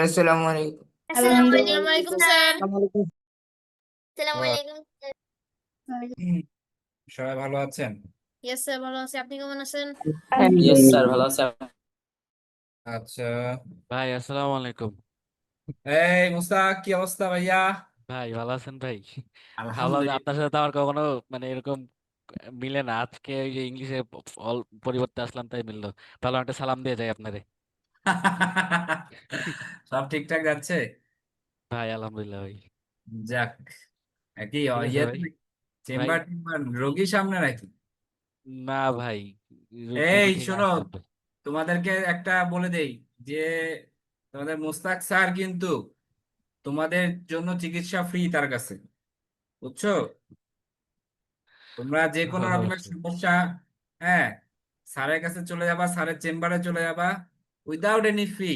আসসালামু আলাইকুম। আসসালামু আসসালামু আলাইকুম আলাইকুম স্যার। আসসালামু আলাইকুম। আসসালামু আহ, আলাইকুম। সবাই ভালো আছেন? ইয়েস স্যার, ভালো আছি। আপনি কেমন আছেন? ইয়েস স্যার, ভালো আছে। আচ্ছা। ভাই আসসালামু আলাইকুম। এই মুস্তাক, কি অবস্থা ভাইয়া? ভাই ভালো আছেন ভাই? ভালো আছে। আপনার আলহামদুলিল্লাহ। সাথে তো আমার কখনো মানে এরকম মিলে না, আজকে ওই যে ইংলিশে পরিবর্তে আসলাম তাই মিললো। তাহলে একটা সালাম দিয়ে যাই আপনারে। সব ঠিকঠাক যাচ্ছে? ভাই আলহামদুলিল্লাহ ভাই। যাক। কি ঠিক আছে ইয়েতে ভাই। ভাই চেম্বার টেম্বার রোগী সামনে নাকি? না ভাই, এই ডিউটি থেকে শোনো, আসলাম ভাই। তোমাদেরকে একটা বলে দেই যে তোমাদের মুস্তাক স্যার কিন্তু তোমাদের জন্য চিকিৎসা ফ্রি তার কাছে, বুঝছো? তোমরা যে কোনো রকমের সমস্যা, হ্যাঁ, স্যারের কাছে চলে যাবা, স্যারের চেম্বারে চলে যাবা, উইদাউট এনি ফি।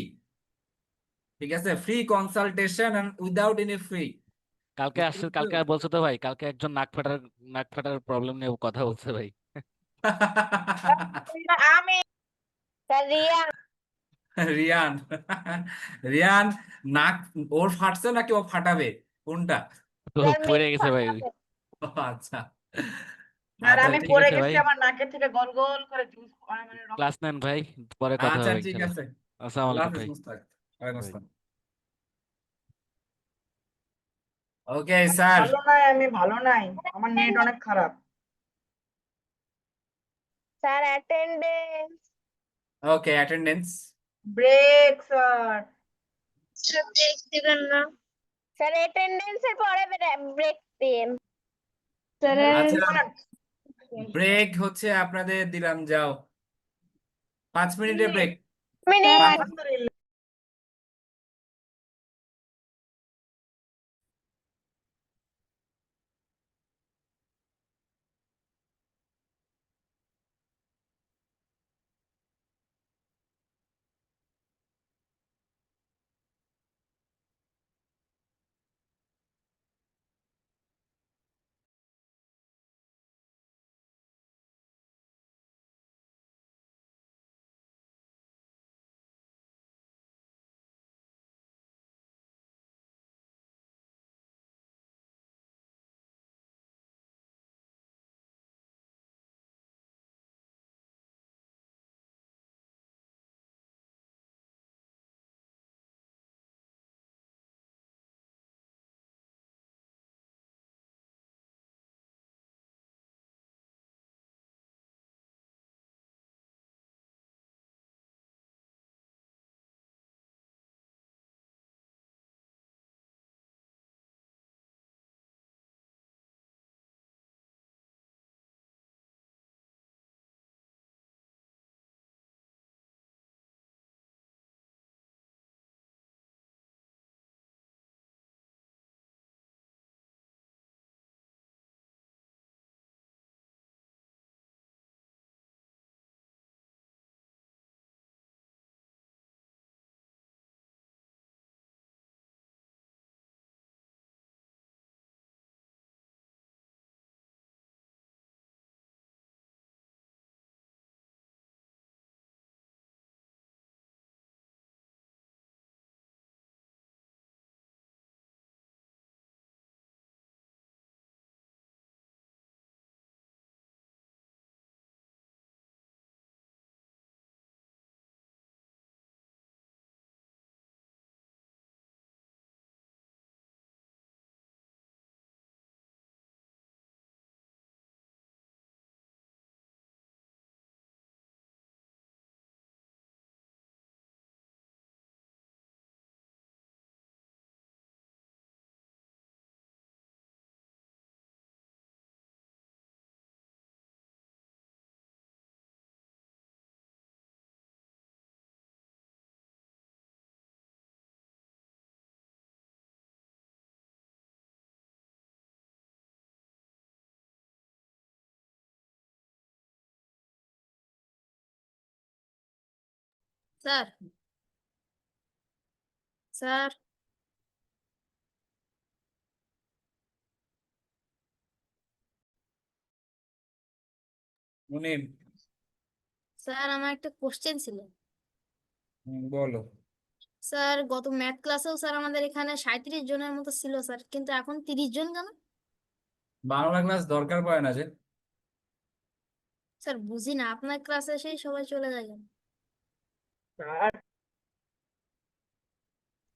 ঠিক আছে? Free consultation and without any fee. কালকে বুঝতে আসছে, পারছো? কালকে বলছে তো ভাই, কালকে একজন নাক ফাটার প্রবলেম নিয়ে কথা বলছে ভাই। আমি স্যার রিয়া। রিয়ান, রিয়ান, নাক ওর ফাটছে নাকি ও ফাটাবে, কোনটা? তো স্যার পড়ে মেয়ে গেছে ভাই। ফাটাবে। ও, আচ্ছা। আর আচ্ছা আমি ঠিক ঠিক পড়ে আছে গেছি ভাই, আমার নাকের থেকে গল গল করে জুস মানে রক্ত। ক্লাস নেন ভাই, পরে কথা আচ্ছা হবে ঠিক ইনশাল্লাহ। আছে। আসসালামু আল্লাহ আলাইকুম হাফেজ ভাই। মুস্তাক। ওয়ালাইকুম ভাই আসসালাম। Okay sir. ভালো নাই, আমি ভালো নাই, আমার নেট অনেক খারাপ। Sir attendance. Okay attendance. Break sir. Sir break দিবেন না? স্যার অ্যাটেন্ডেন্সের পরে ব্রেক দিন। স্যার আচ্ছা, মানে ব্রেক হচ্ছে আপনাদের দিলাম, যাও 5 মিনিটের ব্রেক। মিনিট। আলহামদুলিল্লাহ। স্যার, স্যার, মুনিম, স্যার আমার একটা কোশ্চেন ছিল। বলো। স্যার গত ম্যাথ ক্লাসেও স্যার আমাদের এখানে 37 জনের মতো ছিল স্যার, কিন্তু এখন 30 জন কেন? বাংলা ক্লাস দরকার পড়ে না যে। স্যার বুঝি না, আপনার ক্লাসে এসেই সবাই চলে যায় কেন? স্যার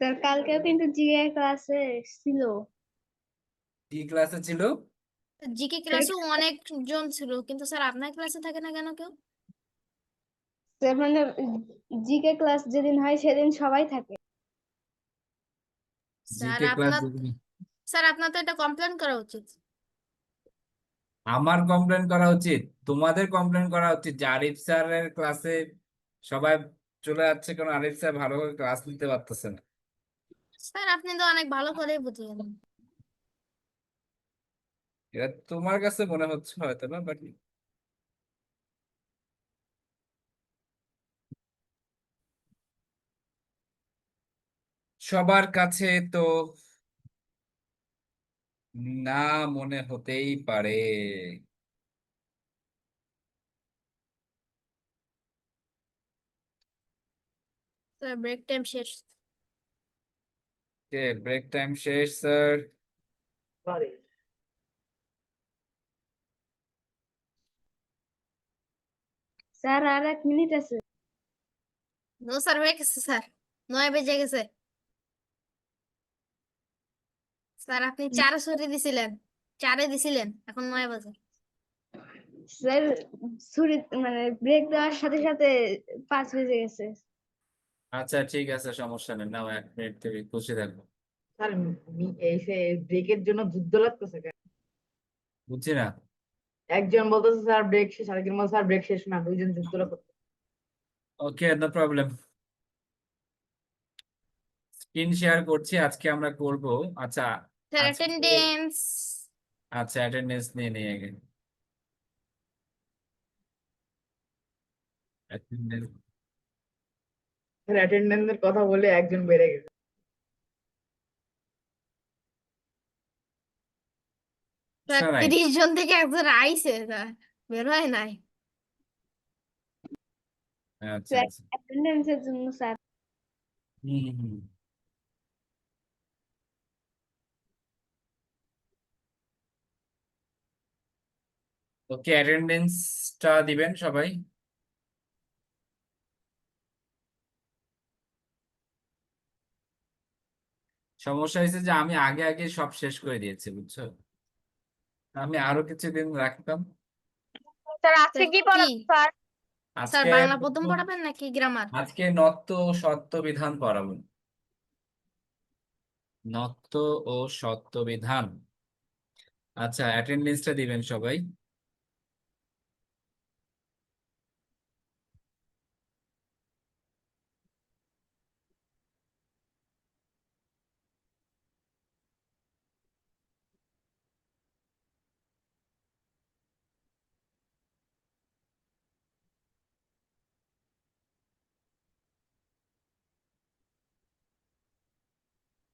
স্যার কালকেও কিন্তু জিকে ক্লাসে ছিল। কি ক্লাসে ছিল? জিকে ক্লাসেও অনেক জন ছিল, কিন্তু স্যার আপনার ক্লাসে থাকে না কেন কেউ? স্যার মানে জিকে ক্লাস যেদিন হয় সেদিন সবাই থাকে। স্যার জিকে ক্লাস আপনার তো এটা কমপ্লেন করা উচিত। আমার কমপ্লেন করা উচিত? তোমাদের কমপ্লেন করা উচিত যে আরিফ স্যারের ক্লাসে সবাই চলে যাচ্ছে, কারণ আরিফ স্যার ভালো করে ক্লাস নিতে পারতেছে না। স্যার আপনি তো অনেক ভালো করেই বুঝিয়েন। এটা তোমার কাছে মনে হচ্ছে হয়তো না, বাট সবার কাছে তো না মনে হতেই পারে। স্যার ব্রেক টাইম শেষ। ব্রেক টাইম শেষ স্যার। সরি স্যার আর 1 মিনিট আছে। নো স্যার, হয়ে গেছে স্যার, 9 বেজে গেছে। স্যার আপনি 4 সরে দিছিলেন, 4-এ দিছিলেন, এখন 9 বাজে। স্যার ছুরি মানে ব্রেক দেওয়ার সাথে সাথে 5 বেজে গেছে। আচ্ছা ঠিক আছে, সমস্যা নেই, নাও 1 মিনিট থেকে খুশি থাকবো। স্যার এই সে ব্রেকের জন্য যুদ্ধ লাগতেছে কেন? বুঝছি না। একজন বলতেছে স্যার ব্রেক শেষ, আরেকজন বলছে স্যার ব্রেক শেষ না, দুইজন যুদ্ধ লাগতেছে। ওকে, নো প্রবলেম। স্ক্রিন শেয়ার করছি, আজকে আমরা করব। আচ্ছা স্যার আজকে অ্যাটেন্ডেন্স। আচ্ছা অ্যাটেন্ডেন্স নিয়ে নিয়ে আগে। attendance। স্যার অ্যাটেন্ডেন্সের কথা বলে একজন বেড়ে গেছে। স্যার সমস্যা নাই। 30 জন থেকে একজন আইছে, স্যার বের হয় নাই। আচ্ছা স্যার আচ্ছা। অ্যাটেন্ডেন্সের জন্য স্যার। হুম হুম। ওকে, অ্যাটেন্ডেন্সটা দিবেন সবাই। সমস্যা হয়েছে যে আমি আগে আগে সব শেষ করে দিয়েছি, বুঝছো? আমি আরো কিছুদিন রাখতাম। স্যার আজকে কি পড়াবেন স্যার? স্যার আজকে বাংলা প্রথম পড়াবেন নাকি গ্রামার? আজকে নত্ব ও সত্য বিধান পড়াবো। নত্ব ও সত্য বিধান। আচ্ছা, অ্যাটেন্ডেন্সটা দিবেন সবাই।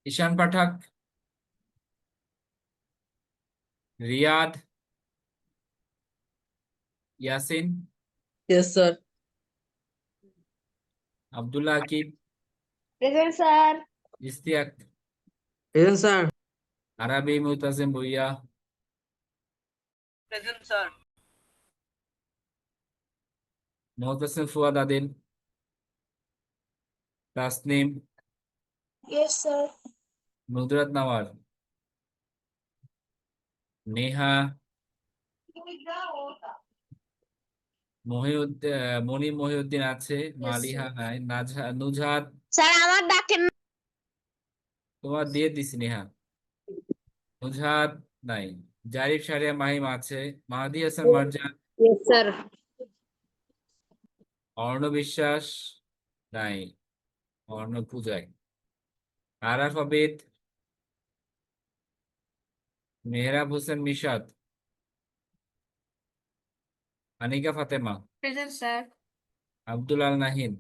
Ishan Pathak, Riyad, Yasin, Yes, sir. Abdullah Akib, present sir. Istiyaq, Present, sir. Arabi Mutasim Bhuiyan, Present, sir. Mutasim Fuad Adil, Tasnim, yes sir. Nudrat Nawar, Neha, Moni Mohiuddin আছে, মালিহা নাই, নুজহাত, স্যার আমার ডাকেন। তোমার দিয়ে দিছি নেহা। নুজহাত নাই, জারিফ সারিয়া মাহিম আছে, মাহাদি হাসান মার্জান, ইয়েস স্যার। অর্ণ বিশ্বাস নাই, অর্ণ পূজায়, Araf Abid, Mehrab Hossain Mishad, Anika Fatema, present sir. Abdul Al Nahid,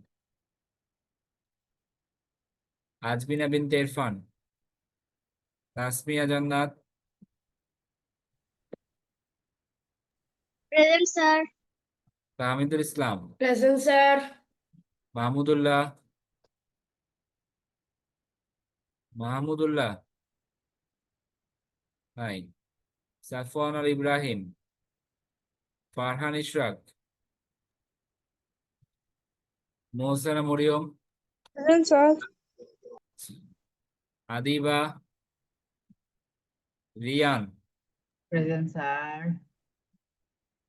Azmina Binte Irfan, Tasmia Jannat, present sir. Tahmidul Islam, present sir. Mahmudullah, Mahmudullah নাই, Safwan Al Ibrahim, Farhan Ishraq, Mohsena Mariam, Present, sir. Adiba, Riyan, Present, sir.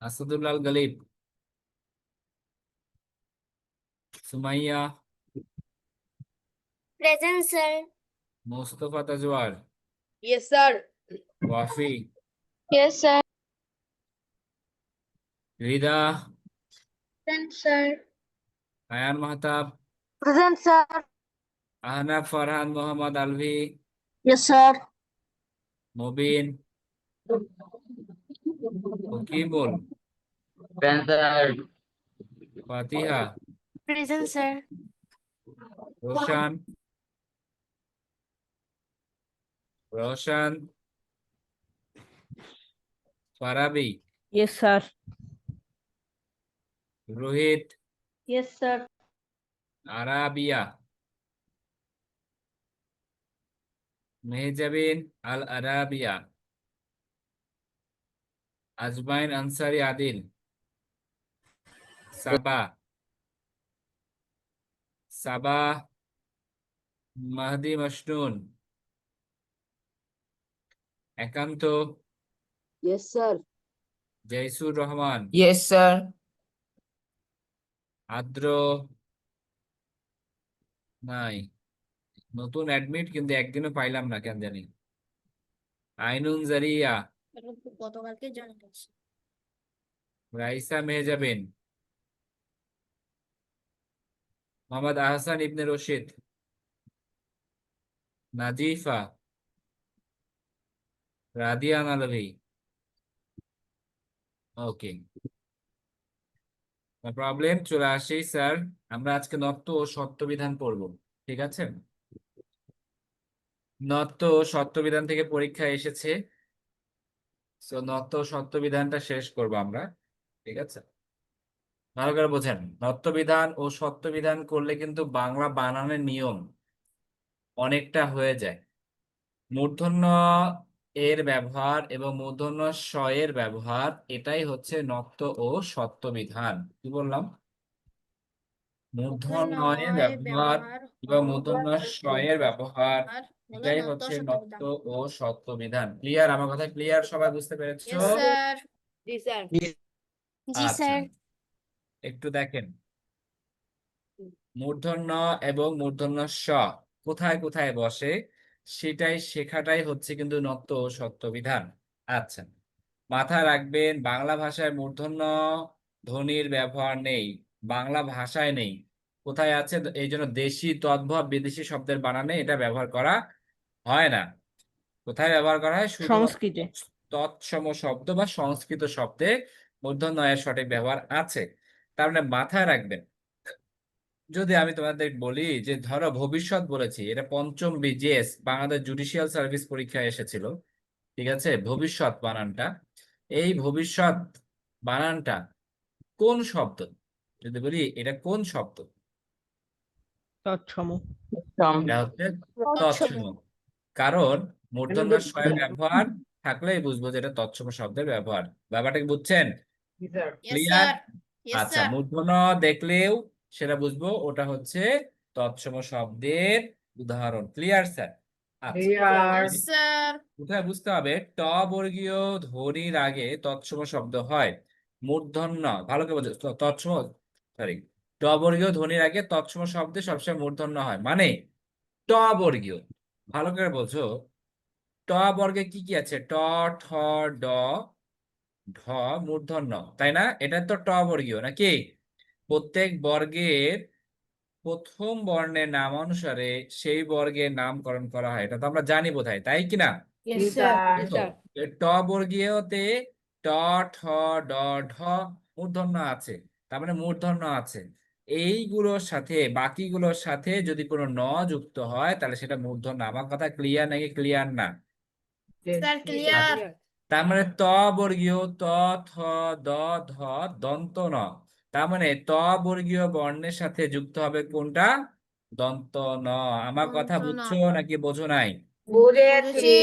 Asadullah Al Galib, Sumaiya, present sir. Mostafa Tajwar, Yes, sir. Wafi, Yes, sir. Rida, Present, sir. Ayaan Mahtab, Present, sir. Ahnaf Farhan Mohammad Alvi, Yes, sir. Mubin, Okibul, Present, sir. Fatiha, present sir. Roshan, Roshan, Farabi, Yes, sir. Rohit, Yes, sir. Arabia, Mehjabin Al Arabia, Azmain Ansari Adil, সাবা, সাবা, মাহদি মশনুন, একান্ত, Yes, sir. জয়সুর Rahman, Yes, sir. আদ্র নাই, নতুন admit কিন্তু একদিনও পাইলাম না কেন জানি, আইনুন জারিয়া, গতকালকে জয়েন করছি। রাইসা মেহজাবিন, মোহাম্মদ আহসান ইবনে রশিদ, নাজিফা, রাদিয়ান আলভি। ওকে, প্রবলেম, চলে আসি স্যার। আমরা আজকে নত্ব ও সত্য বিধান পড়বো, ঠিক আছে? নত্ব ও সত্য বিধান থেকে পরীক্ষা এসেছে, সো নত্ব ও সত্য বিধানটা শেষ করবো আমরা, ঠিক আছে? ভালো করে বোঝেন, নত্ব বিধান ও সত্য বিধান করলে কিন্তু বাংলা বানানের নিয়ম অনেকটা হয়ে যায়। মূর্ধন্য এর ব্যবহার এবং মূর্ধন্য স এর ব্যবহার, এটাই হচ্ছে নত্ব ও সত্য বিধান। কি বললাম? মূর্ধন্য এর ব্যবহার এবং মূর্ধন্য স এর ব্যবহার, এটাই হচ্ছে নত্ব ও সত্য বিধান। ক্লিয়ার? আমার কথা ক্লিয়ার? সবাই বুঝতে পেরেছো? Yes, sir. জি স্যার। জি আচ্ছা, স্যার। একটু দেখেন, মূর্ধন্য এবং মূর্ধন্য স কোথায় কোথায় বসে সেটাই শেখাটাই হচ্ছে কিন্তু নত্ব ও সত্য বিধান। আচ্ছা, মাথায় রাখবেন, বাংলা ভাষায় মূর্ধন্য ধ্বনির ব্যবহার নেই, বাংলা ভাষায় নেই। কোথায় আছে? এই জন্য দেশি তদ্ভব বিদেশি শব্দের বানানে এটা ব্যবহার করা হয় না। কোথায় ব্যবহার করা হয়? সংস্কৃতে। তৎসম শব্দ বা সংস্কৃত শব্দে মূর্ধন্য এর সঠিক ব্যবহার আছে। তার মানে মাথায় রাখবেন, যদি আমি তোমাদের বলি যে ধরো ভবিষ্যৎ বলেছি, এটা পঞ্চম বিজিএস বাংলাদেশ জুডিশিয়াল সার্ভিস পরীক্ষায় এসেছিল, ঠিক আছে? ভবিষ্যৎ বানানটা, এই ভবিষ্যৎ বানানটা কোন শব্দ? যদি বলি এটা কোন শব্দ, তৎসম। এটা হচ্ছে তৎসম। কারণ মূর্ধন্য স এর ব্যবহার থাকলেই বুঝবো যে এটা তৎসম শব্দের ব্যবহার। ব্যাপারটা কি বুঝছেন? জি, sir. Yes, clear? Sir. Yes, আচ্ছা, স্যার। মূর্ধন্য দেখলেও সেটা বুঝবো ওটা হচ্ছে তৎসম শব্দের উদাহরণ। Clear sir? আচ্ছা, ক্লিয়ার। Yes, sir. কোথায় বুঝতে হবে? ট বর্গীয় ধ্বনির আগে তৎসম শব্দ হয় মূর্ধন্য, ভালো করে বোঝো, তৎসম, সরি, ট বর্গীয় ধ্বনির আগে তৎসম শব্দে সবসময় মূর্ধন্য হয়, মানে ট বর্গীয়। ভালো করে বোঝো, ট বর্গে কি কি আছে? ট, ঠ, ড, ঢ, মূর্ধন্য, তাই না? এটা তো ট বর্গীয় নাকি? প্রত্যেক বর্গের প্রথম বর্ণের নাম অনুসারে সেই বর্গের নামকরণ করা হয়, এটা তো আমরা জানি বোধহয়, তাই কি না? জি, স্যার। দেখো, ট বর্গীয়তে ট, ঠ, ড, ঢ মূর্ধন্য আছে, তার মানে মূর্ধন্য আছে। এইগুলোর সাথে বাকিগুলোর সাথে যদি কোনো ন যুক্ত হয় তাহলে সেটা মূর্ধন্য। আমার কথা ক্লিয়ার নাকি ক্লিয়ার না? Sir, clear. তার মানে ত বর্গীয় ত, থ, দ, ধ দন্ত ন, তার মানে ত বর্গীয় বর্ণের সাথে যুক্ত হবে কোনটা? দন্ত ন। আমার কথা দন্ত ন। বুঝছো নাকি বোঝো নাই? বুঝেছি। বুঝেছি।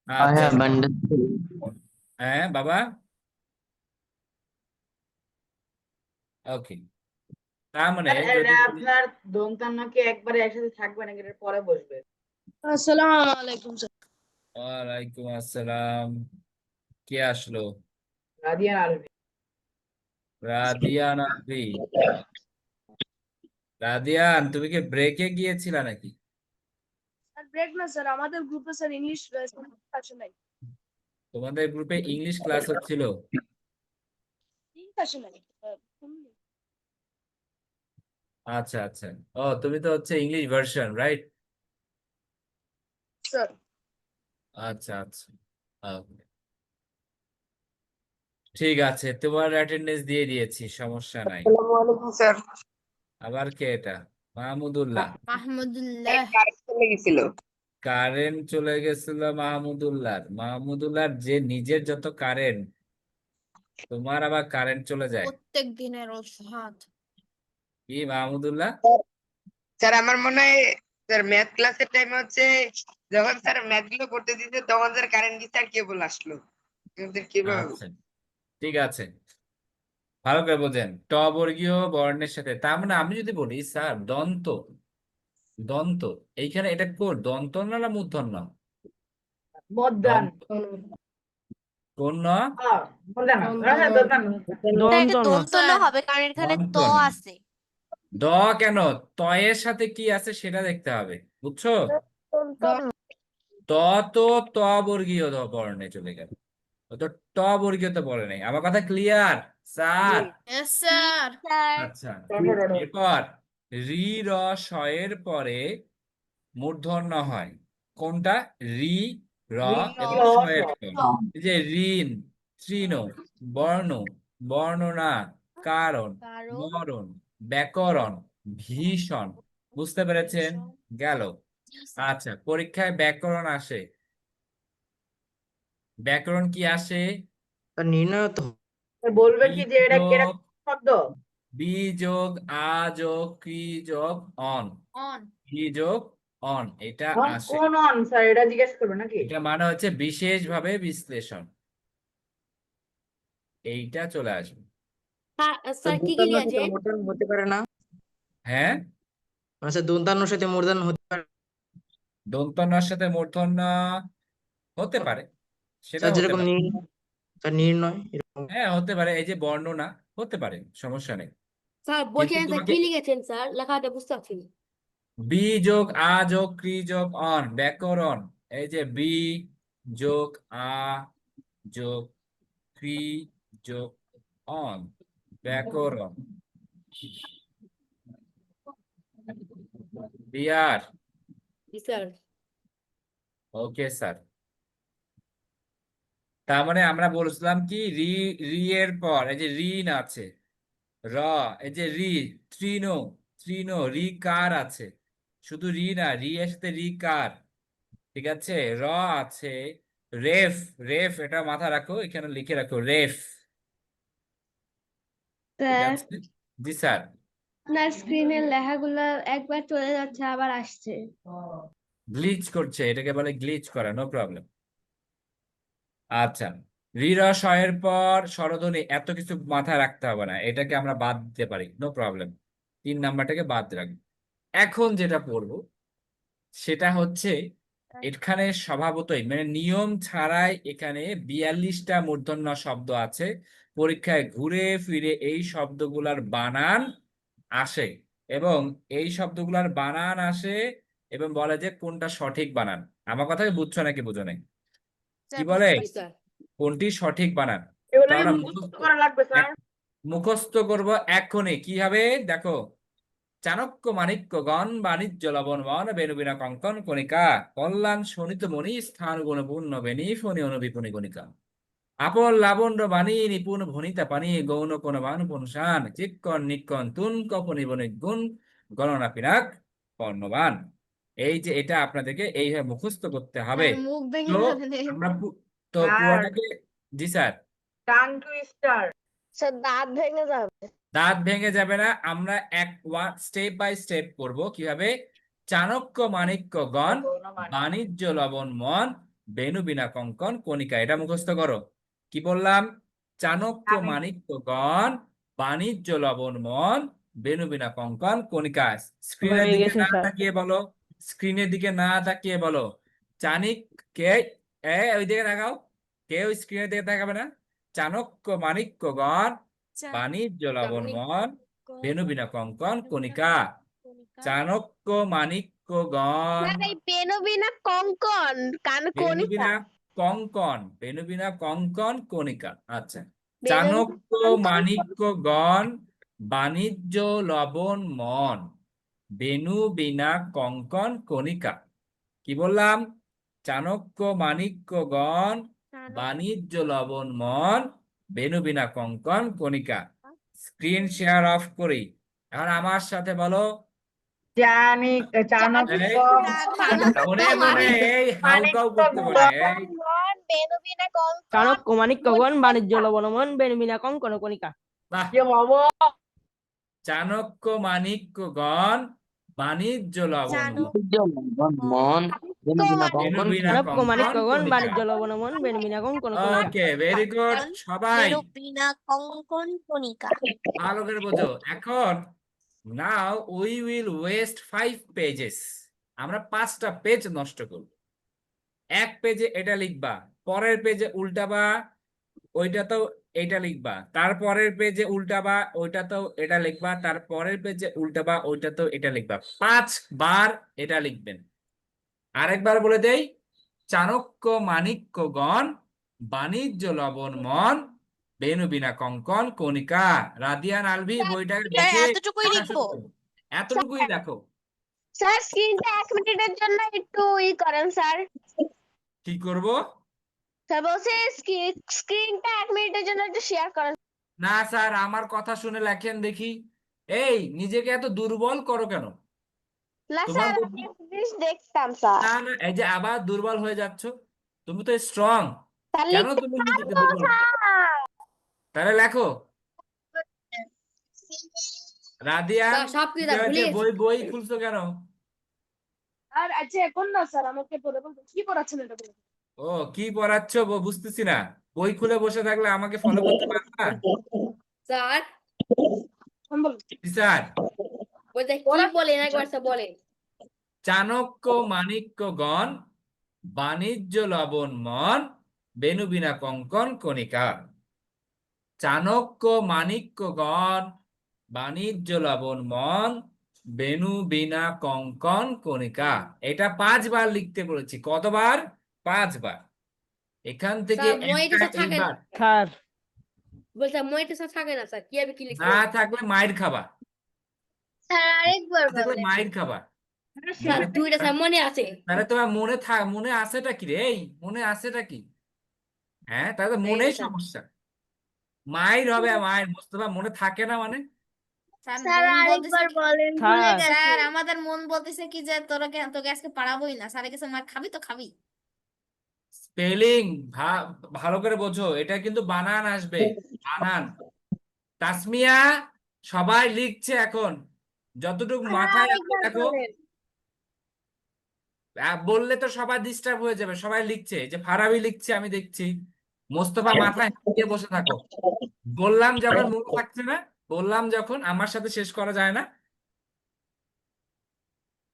আচ্ছা have understood. হ্যাঁ বাবা, ওকে। তার মানে স্যার, যদি এটা বলি আপনার দন্তান্ন কি একবারে একসাথে থাকবে নাকি এটার পরে বসবে? আসসালামু আলাইকুম স্যার। ওয়ালাইকুম আসসালাম, কে আসলো? রাদিয়ান আরবি। রাদিয়ান আরবি। রাদিয়ান, তুমি কি ব্রেকে গিয়েছিলা নাকি? স্যার ব্রেক না স্যার, আমাদের গ্রুপে স্যার ইংলিশ আসে নাই। তোমাদের গ্রুপে ইংলিশ ক্লাস হচ্ছিল? ঠিক আসে নাই। আচ্ছা আচ্ছা। ও, তুমি তো হচ্ছে ইংলিশ ভার্সন, রাইট? স্যার আচ্ছা আচ্ছা, okay. ঠিক আছে, তোমার অ্যাটেন্ডেন্স দিয়ে দিয়েছি, সমস্যা নাই। আসসালামু আলাইকুম স্যার। আবার কে এটা? মাহমুদুল্লাহ। মাহমুদুল্লাহ। কারেন্ট চলে গেছিল। কারেন্ট চলে গেছিল মাহমুদুল্লাহর যে নিজের যত কারেন্ট, তোমার আবার কারেন্ট চলে যায়? প্রত্যেক দিনের অজুহাত। কি মাহমুদুল্লাহ? স্যার আমার মনে হয় স্যার ম্যাথ ক্লাসের টাইমে হচ্ছে যখন স্যার ম্যাথ গুলো করতে দিতে তখন স্যার কারেন্ট গেছে আর কেবল আসলো। আমাদের কিভাবে আচ্ছা, ঠিক আছে, ভালো করে বোঝেন। ট বর্গীয় বর্ণের সাথে, তার মানে আমি যদি বলি স্যার দন্ত, দন্ত, এইখানে এটা কোন দন্ত না না মূর্ধন্য? মধ্যাহ্ন। দন্ত, কোন ন? মধ্যাহ্ন। দন্তন্য। হ্যাঁ, দন্তান্ন। স্যার এটা দন্তন্য স্যার হবে কারণ এখানে ত দন্তন্য। আছে। দ কেন? তয়ের সাথে কি আছে সেটা দেখতে হবে, বুঝছো? ত তো ত বর্গীয় বর্ণে চলে গেল, ও তো ট বর্গীয় তো বলে নাই। আমার কথা clear sir? Yes sir. Sir আচ্ছা, এরপর রি র স এর পরে মূর্ধন্য হয় কোনটা? রি, র এবং স এর পর। এই যে ঋণ, তৃণ, বর্ণ, বর্ণনা, কারণ, কারণ, মরণ, ব্যাকরণ, ভীষণ। বুঝতে পেরেছেন? গেল। আচ্ছা, পরীক্ষায় ব্যাকরণ আসে। ব্যাকরণ কি আসে? স্যার নির্ণয় তো বলবে বি কি যে এটা কি যোগ, শব্দ? বি যোগ আ যোগ ক্রি যোগ অন, অন। বি যোগ অন, এটা আসে। কোন অন স্যার, এটা জিজ্ঞেস করবে নাকি? এটা মানে হচ্ছে বিশেষভাবে বিশ্লেষণ, এইটা চলে আসবে। স্যার কি কি দন্তান্নর সাথে লিখেছেন? মূর্ধন্য হতে পারে না? হ্যাঁ, মানে স্যার দন্তান্নর সাথে মূর্ধন্য হতে পারে? দন্তন্যর সাথে মূর্ধন্য হতে পারে, সেটা স্যার হতে যেরকম পারে। স্যার নির্ণয় এরকম। হ্যাঁ, হতে পারে, এই যে বর্ণনা হতে পারে, সমস্যা নেই। স্যার কিন্তু বলছেন স্যার তোমাকে কি লিখেছেন স্যার? লেখাটা বুঝতে পারছি না। বি যোগ আ যোগ ক্রি যোগ অন, ব্যাকরণ। এই যে বি যোগ আ যোগ ক্রি যোগ অন, ব্যাকরণ। ক্লিয়ার? জি স্যার। Okay sir. তার মানে আমরা বলছিলাম কি, রি, রি এর পর এই যে ঋণ আছে, র, এই যে রি, তৃণ, তৃণ, রি কার আছে, শুধু রি না, রি এর সাথে রি কার, ঠিক আছে, র আছে, রেফ, রেফ, এটা মাথা রাখো, এখানে লিখে রাখো রেফ, ঠিক স্যার আছে? জি স্যার। আপনার স্ক্রিনের লেখাগুলো একবার চলে যাচ্ছে আবার আসছে। গ্লিচ করছে, এটাকে বলে গ্লিচ করা, নো প্রবলেম। আচ্ছা, রি র স এর পর স্বরধ্বনি, এত কিছু মাথায় রাখতে হবে না, এটাকে আমরা বাদ দিতে পারি, নো প্রবলেম। 3 নাম্বারটাকে বাদ রাখবো। এখন যেটা পড়বো সেটা হচ্ছে, এখানে স্বভাবতই মানে নিয়ম ছাড়াই এখানে 42টা মূর্ধন্য শব্দ আছে। পরীক্ষায় ঘুরে ফিরে এই শব্দগুলার বানান আসে, এবং এই শব্দগুলার বানান আসে এবং বলে যে কোনটা সঠিক বানান। আমার কথা বুঝছো নাকি বুঝো নাই? কি স্যার বলে বুঝতে জি পারছি। স্যার। কোনটি সঠিক বানান? এগুলো তো কি আমরা মুখস্থ করা লাগবে স্যার? মুখস্থ করব এখনই। কিভাবে দেখো, চাণক্য মাণিক্য গণ বাণিজ্য লবণ বন বেনুবিনা কঙ্কন কণিকা কল্যাণ শোণিত মণি স্থান গুণ পূর্ণ বেনি ফণি অনুবিপণি গণিকা আপন লাবণ্য বাণী নিপুণ ভনিতা পানি গৌণ কোন বান পুনসান চিক্কন নিক্কন তুন কপনি বণিক গুণ গণনা পিনাক কর্ণবান। এই যে এটা আপনাদেরকে এইভাবে মুখস্থ করতে হবে। স্যার মুখ ভেঙে তো যাবে। আমরা তো আর পুরোটাকে, জি স্যার, টাং টুইস্টার। স্যার দাঁত ভেঙে যাবে। দাঁত ভেঙে যাবে না, আমরা স্টেপ বাই স্টেপ করব। কিভাবে? চাণক্য মাণিক্যগণ, বাণিজ্য লবণ মন, বেণু বীণা কঙ্কন কণিকা। এটা মুখস্থ করো। কি বললাম? চাণক্য মাণিক্যগণ, বাণিজ্য লবণ মন, বেণু বীণা কঙ্কন কণিকা। স্ক্রিনের হয়ে দিকে গেছে না স্যার। তাকিয়ে বলো, স্ক্রিনের দিকে না তাকিয়ে বলো। কে ওই দিকে তাকাও, কেউ স্ক্রিনের দিকে তাকাবে না। চাণক্য মাণিক্যগণ, বাণিজ্য লবণ মন, বেণু বীণা কঙ্কন কণিকা। চাণক্য মাণিক্যগণ, স্যার এই পেনবিনা কঙ্কন বেণু বীণা কঙ্কন, বেণু বীণা কঙ্কন কণিকা। আচ্ছা, বেনু চাণক্য মাণিক্যগণ, বাণিজ্য লবণ মন, বেণু বীণা কঙ্কন কণিকা। কি বললাম? চাণক্য মাণিক্যগণ, বাণিজ্য লবণ মন, বেণু বীণা কঙ্কন কণিকা। স্ক্রিন শেয়ার অফ করি। এখন আমার সাথে বলো। চাণক্য এই, চাণক্য মনে মনে এই হাউকাউ করতে বলে এই বেনবিনা কঙ্কন চাণক্য মাণিক্যগণ, বাণিজ্য লবণমন, বেণুবীণা কঙ্কন কণিকা। বাহ। কি বাবা, চাণক্য মাণিক্যগণ, বাণিজ্য লবণ মন বেণু বীণা চাণক্য কঙ্কন মাণিক্যগণ, কণিকা। বাণিজ্য লবণমন, বেণুবীণা কঙ্কন কণিকা। ওকে, ভেরি গুড। সবাই বেনু বীণা কঙ্কন কণিকা। ভালো করে বোঝো। এখন now we will West 5 pages. আমরা 5টা পেজ নষ্ট করব। এক পেজে এটা লিখবা, পরের পেজে উল্টাবা, ওইটাতেও এটা লিখবা, তারপরের পেজে উল্টাবা, ওইটাতেও এটা লিখবা, তারপরের পেজে উল্টাবা, ওইটাতেও এটা লিখবা। 5 বার এটা লিখবেন। আরেকবার বলে দেই, চাণক্য মাণিক্যগণ, বাণিজ্য লবণ মন, বেণু বীণা কঙ্কন কণিকা। রাদিয়ান আলভি বইটাকে দেখে এতটুকুই লেখা লিখবো? শুরু করো। এতটুকুই দেখো। স্যার স্ক্রিনটা 1 মিনিটের জন্য একটু করেন স্যার। কি করব? স্যার বলছে স্ক্রিনটা 1 মিনিটের জন্য একটু শেয়ার করেন। না স্যার, আমার কথা শুনে লেখেন দেখি। এই নিজেকে এত দুর্বল করো কেন? না তোমার স্যার আমি বুদ্ধি- একটা জিনিস দেখতাম স্যার। না না, এই যে আবার দুর্বল হয়ে যাচ্ছ। তুমি তো স্ট্রং, স্যার কেন লিখতে তুমি নিজেকে পারবো দুর্বল? স্যার। তাহলে লেখো। রাদিয়ান, স্যার সব কি কি স্যার ভুলে হয়েছে? গেছি। বই খুলছো কেন? আর আচ্ছা এখন না স্যার আমাকে পড়ে বলতে কি পড়াচ্ছেন এটা বলুন। ও, কি পড়াচ্ছ বুঝতেছি না। বই খুলে বসে থাকলে আমাকে ফলো করতে পারবে না। স্যার বলুন। স্যার, বলতে কি বলেন একবার স্যার বলেন। চাণক্য মাণিক্যগণ, বাণিজ্য লবণ মন, বেণু বীণা কঙ্কন কণিকা। চাণক্য মাণিক্যগণ, বাণিজ্য লবণ মন, বেণু বীণা কঙ্কন কণিকা। এটা 5 বার লিখতে বলেছি। কতবার? 5 বার। এখান থেকে স্যার মইটা একটা স্যার থাকে না। এইবার স্যার বলতে মইটা স্যার থাকে না স্যার, কিভাবে কি লিখবো? না থাকলে মাইর খাবা, স্যার আরেকবার না থাকলে বলেন। মাইর খাবা। স্যার দুইটা স্যার মনে আছে। তাহলে তোমার মনে আছেটা কি রে? এই মনে আছেটা কি? হ্যাঁ, তাহলে এই মনেই যে স্যার। সমস্যা। মাইর হবে, মাইর। মোস্তফা, মনে থাকে না মানে? স্যার স্যার মন বলতেছে আরেকবার কি, বলেন, ভুলে স্যার। গেছি। স্যার আমাদের মন বলতেছে কি যে তোকে আজকে পারাবোই না। স্যারের কাছে মার খাবি তো খাবি। স্পেলিং ভালো করে বোঝো, এটা কিন্তু বানান আসবে, বানান। তাসমিয়া, সবাই লিখছে এখন, যতটুকু স্যার মাথায় আছে আরেকবার দেখো। বলেন। বললে তো সবাই ডিস্টার্ব হয়ে যাবে। সবাই লিখছে, যে ফারাবি লিখছে আমি দেখছি। মোস্তফা মাথায় হাত দিয়ে বসে থাকো। বললাম যখন মনে থাকছে না, বললাম যখন আমার সাথে শেষ করা যায় না।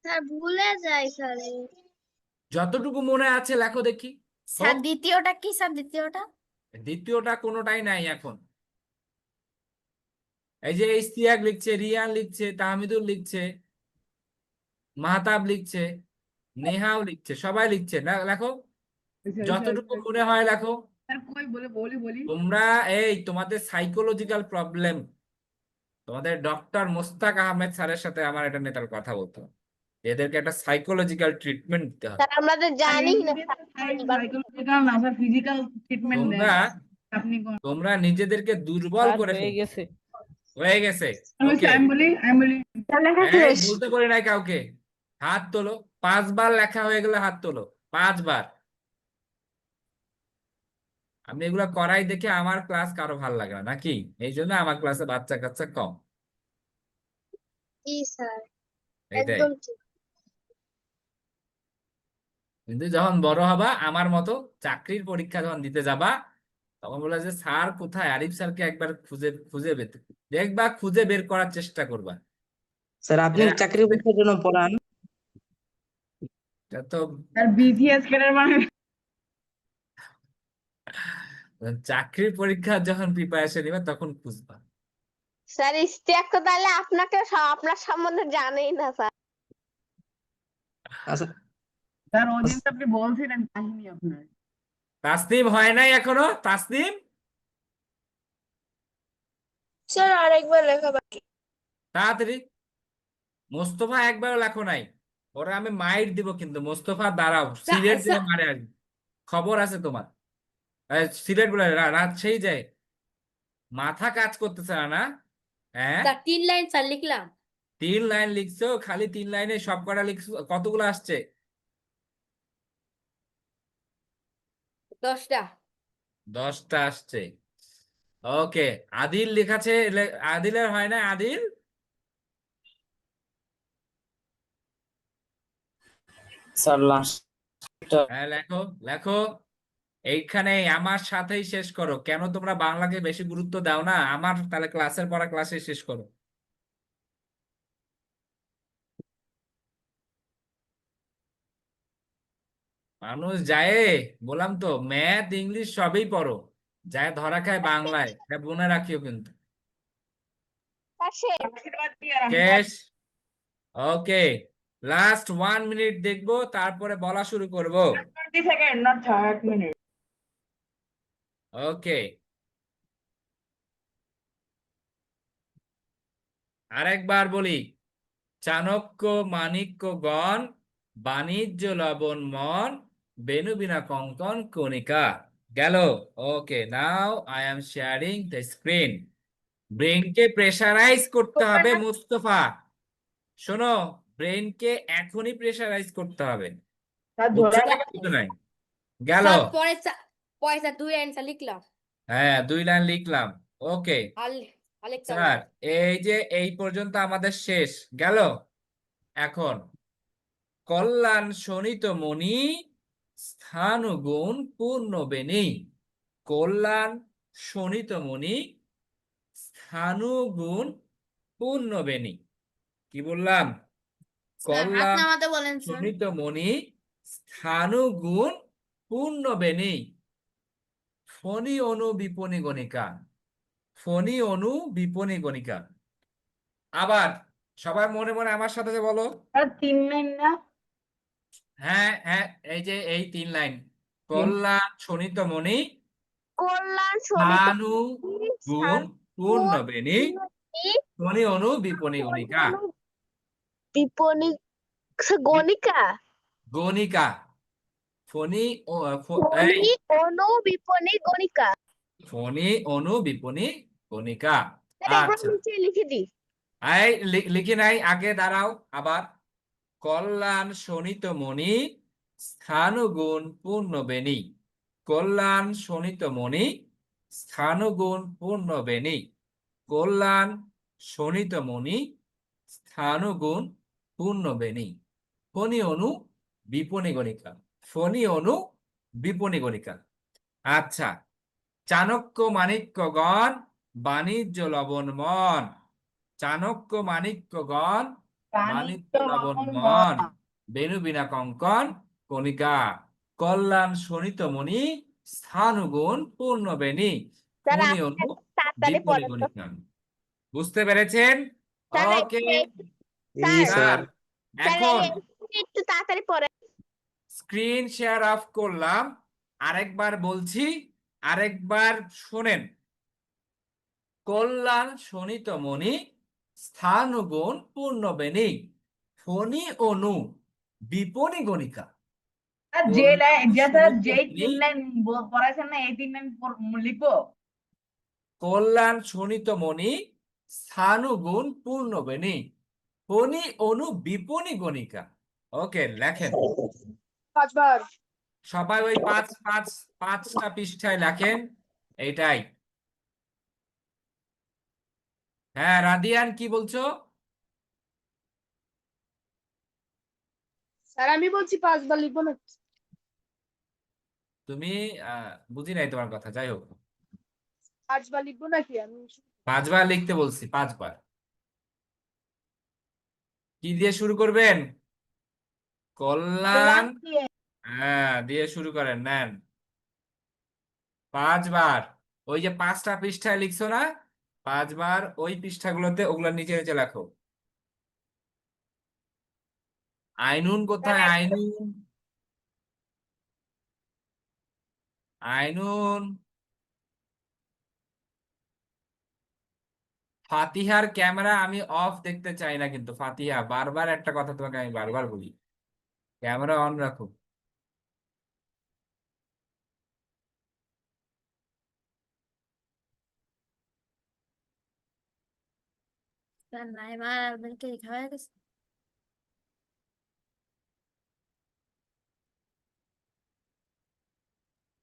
স্যার ভুলে যাই স্যার। যতটুকু মনে আছে লেখো দেখি। স্যার হোক। দ্বিতীয়টা কি স্যার? দ্বিতীয়টা দ্বিতীয়টা কোনোটাই নাই এখন। এই যে ইস্তিয়াক লিখছে, রিয়ান লিখছে, তাহমিদুল লিখছে, মাহতাব লিখছে, নেহাও লিখছে, সবাই লিখছে না। লেখো, যতটুকু মনে হয় লেখো। স্যার কই বলি তোমরা তোমাদের সাইকোলজিক্যাল প্রবলেম, তোমাদের ডক্টর মোস্তাক আহমেদ স্যারের সাথে আমার এটা নিয়ে তার কথা বলতে হবে। এদেরকে একটা সাইকোলজিক্যাল ট্রিটমেন্ট দিতে হবে। স্যার আমরা তো জানি না সাইকোলজিক্যাল না স্যার, ফিজিক্যাল ট্রিটমেন্ট দেন আপনি কোন। তোমরা নিজেদেরকে দুর্বল স্যার করে হয়ে ফেলছো। গেছে। হয়ে গেছে। ওকে, আমি বলি বলতে পারি নাই কাউকে। হাত তোলো। 5 বার লেখা হয়ে গেলে হাত তোলো। 5 বার। আমি এগুলা করাই দেখে আমার ক্লাস কারো ভালো লাগে না নাকি, এই জন্য আমার ক্লাসে বাচ্চা কাচ্চা কম, জি স্যার এইটাই। একদম ঠিক। কিন্তু যখন বড় হবা আমার মতো চাকরির পরীক্ষা যখন দিতে যাবা, তখন বলে যে স্যার কোথায়, আরিফ স্যারকে একবার খুঁজে খুঁজে দেখবা, খুঁজে বের করার চেষ্টা করবা। স্যার আপনি এটা চাকরি পরীক্ষার জন্য পড়ান? এটা তো স্যার বিসিএস ক্যাডার মানে চাকরির পরীক্ষা যখন প্রিপারেশন নিবা তখন খুঁজবা। স্যার ইশতিয়াক তো তাহলে আপনাকে আপনার সম্বন্ধে জানেই না স্যার। আচ্ছা স্যার ওই দিন তো আপনি বলছিলেন কাহিনী আপনার। তাসনিম হয় নাই এখনো? তাসনিম স্যার আরেকবার লেখা বাকি। তাড়াতাড়ি। মোস্তফা একবারও লেখো নাই, ওরা আমি মাইর দিব কিন্তু। মোস্তফা দাঁড়াও, সিলেট দিয়ে মারে আসবে, খবর আছে তোমার। সিলেট বলে রাত সেই যায়, মাথা কাজ করতেছে না না? হ্যাঁ, স্যার 3 লাইন স্যার লিখলাম। 3 লাইন লিখছো, খালি 3 লাইনে সব কটা লিখছো? কতগুলো আসছে? 10টা। 10টা আসছে। ওকে, আদিল লেখাছে, আদিলের হয় না? আদিল স্যার লাস্ট হ্যাঁ, লেখো লেখো। এইখানে আমার সাথেই শেষ করো। কেন তোমরা বাংলাকে বেশি গুরুত্ব দাও না? আমার তাহলে ক্লাসের পড়া ক্লাসে শেষ করো। মানুষ যায়, বললাম তো ম্যাথ ইংলিশ সবই পড়ো, যায় ধরা খায় বাংলায়, এটা মনে রাখিও কিন্তু। স্যার শেষ। আশীর্বাদ দিয়ে রাখেন। কেশ, ওকে, লাস্ট 1 মিনিট দেখবো, তারপরে বলা শুরু করব। 20 সেকেন্ড নট 1 মিনিট। ওকে, আরেকবার বলি, চাণক্য মাণিক্যগণ, বাণিজ্য লবণ মন, বেনু বিনা কঙ্কন কণিকা। গেল। Okay, now I am sharing the screen. ব্রেনকে প্রেসারাইজ করতে হবে মুস্তফা, শোনো, ব্রেনকে এখনই প্রেসারাইজ করতে হবে, স্যার বুঝছো ধরে না? কিছু নাই। গেল। স্যার পরে স্যার 2 লাইন স্যার লিখলাম। হ্যাঁ, 2 লাইন লিখলাম। ওকে আর আরেকটা স্যার, এই যে এই পর্যন্ত আমাদের শেষ গেল। এখন কল্যাণ শোণিত মণি, স্থানুগুণ পূর্ণ বেনি। কল্যাণ শোণিত মণি, স্থানুগুণ পূর্ণ বেনি। কি বললাম? স্যার আপনি কল্যাণ আমাদের বলেন স্যার। শোণিত মণি, স্থানুগুণ পূর্ণ বেনি। ফণি অনু বিপণী গণিকা, ফণি অনু বিপণী গণিকা। আবার সবাই মনে মনে আমার সাথে যে বলো। স্যার 3 লাইন না? হ্যাঁ হ্যাঁ, এই যে এই 3 লাইন, কল্যাণ শোণিত মণি, কল্যাণ শোণিত স্থানু গুণ পূর্ণ বেনি, ফণি অনু বিপণী গণিকা। বিপণী গণিকা। গণিকা, ফণি এই ফণি অনু বিপণী গণিকা। ফণি অনু বিপণী গণিকা। এটা আমরা আচ্ছা, নিচে লিখে দিই। এই লিখি নাই, আগে দাঁড়াও। আবার কল্যাণ শোণিত মণি, স্থানুগুণ পূর্ণ বেনি। কল্যাণ শোণিত মণি, স্থানুগুণ পূর্ণ বেনি। কল্যাণ শোণিত মণি, স্থানুগুণ পূর্ণ বেনি। ফণি অনু বিপণী গণিকা, ফণি অনু বিপণী গণিকা। আচ্ছা, চাণক্য মাণিক্যগণ, বাণিজ্য লবণ মন। চাণক্য মাণিক্যগণ, বাণিজ্য লবণ মন, বেনু বিনা কঙ্কন কণিকা। কল্যাণ শোণিত মণি, স্থানুগুণ পূর্ণ বেনি। স্যার ফণি আপনি অনু তাড়াতাড়ি বিপণী পড়েন তো। গণিকা। বুঝতে পেরেছেন? Sir okay sir sir, sir এখন একটু তাড়াতাড়ি পড়েন। স্ক্রিন শেয়ার অফ করলাম, আরেকবার বলছি, আরেকবার শোনেন। কল্যাণ শোণিত মণি, স্থানুগুণ পূর্ণ বেনি। ফণি অনু বিপণী গণিকা। স্যার যে লাইন যেটা শোণিত যেই মণি, 3 লাইন পড়াইছেন না, এই 3 লাইন লিখবো। কল্যাণ শোণিত মণি, স্থানুগুণ পূর্ণ বেনি। ফণি অনু বিপণী গণিকা। ওকে, লেখেন। 5 বার। সবাই ওই পাঁচটা পৃষ্ঠায় লেখেন এইটাই। হ্যাঁ রাদিয়ান কি বলছো? স্যার আমি বলছি 5 বার লিখবো না? তুমি বুঝি নাই তোমার কথা, যাই হোক 5 বার লিখবো নাকি আমি? 5 বার লিখতে বলছি, 5 বার। কি দিয়ে শুরু করবেন? কল্যাণ, হ্যাঁ দিয়ে শুরু করেন, নেন 5 বার। ওই যে 5টা পৃষ্ঠায় লিখছো না, 5 বার ওই পৃষ্ঠাগুলোতে ওগুলোর নিচে নিচে লেখো। আইনুন কোথায়? আইনুন, আইনুন। ফাতিহার ক্যামেরা আমি অফ দেখতে চাই না কিন্তু। ফাতিহা, বারবার একটা কথা তোমাকে আমি বারবার বলি, ক্যামেরা অন রাখো। স্যার নাইমা আর বেলকে লেখা হয়ে গেছে।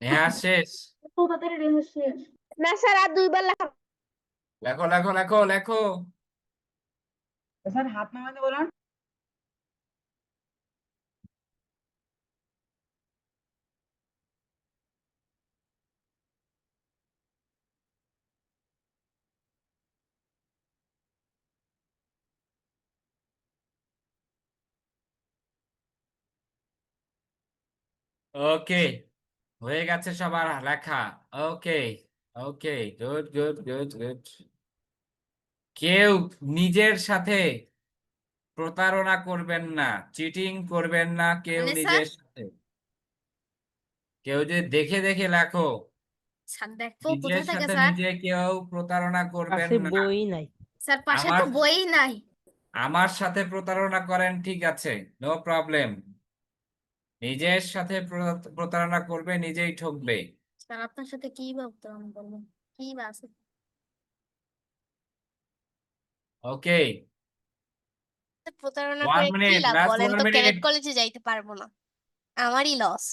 হ্যাঁ শেষ। না স্যার আর 2 বার লেখা। লেখো লেখো লেখো লেখো। স্যার হাত নামাতে বলুন। ওকে, হয়ে গেছে সবার লেখা। ওকে ওকে, গুড গুড গুড গুড। কেউ নিজের সাথে প্রতারণা করবেন না, চিটিং করবেন না কেউ মানে স্যার? নিজের সাথে। কেউ যে দেখে দেখে লেখো, স্যার দেখবো নিজের কোথায় থাকে সাথে স্যার? নিজে কেউ প্রতারণা করবেন না। স্যার পাশে আমার তো বই নাই। আমার সাথে প্রতারণা করেন ঠিক আছে, নো প্রবলেম। নিজের সাথে প্রতারণা করবে, নিজেই ঠকবে। স্যার আপনার সাথে কি ভাবতো আমি বলবো, কি বা আছে? ওকে, প্রতারণা 1 করে কি মিনিট, লাভ লাস্ট বলেন 1 তো? মিনিট। ক্যাডেট কলেজে যাইতে পারবো না, আমারই লস।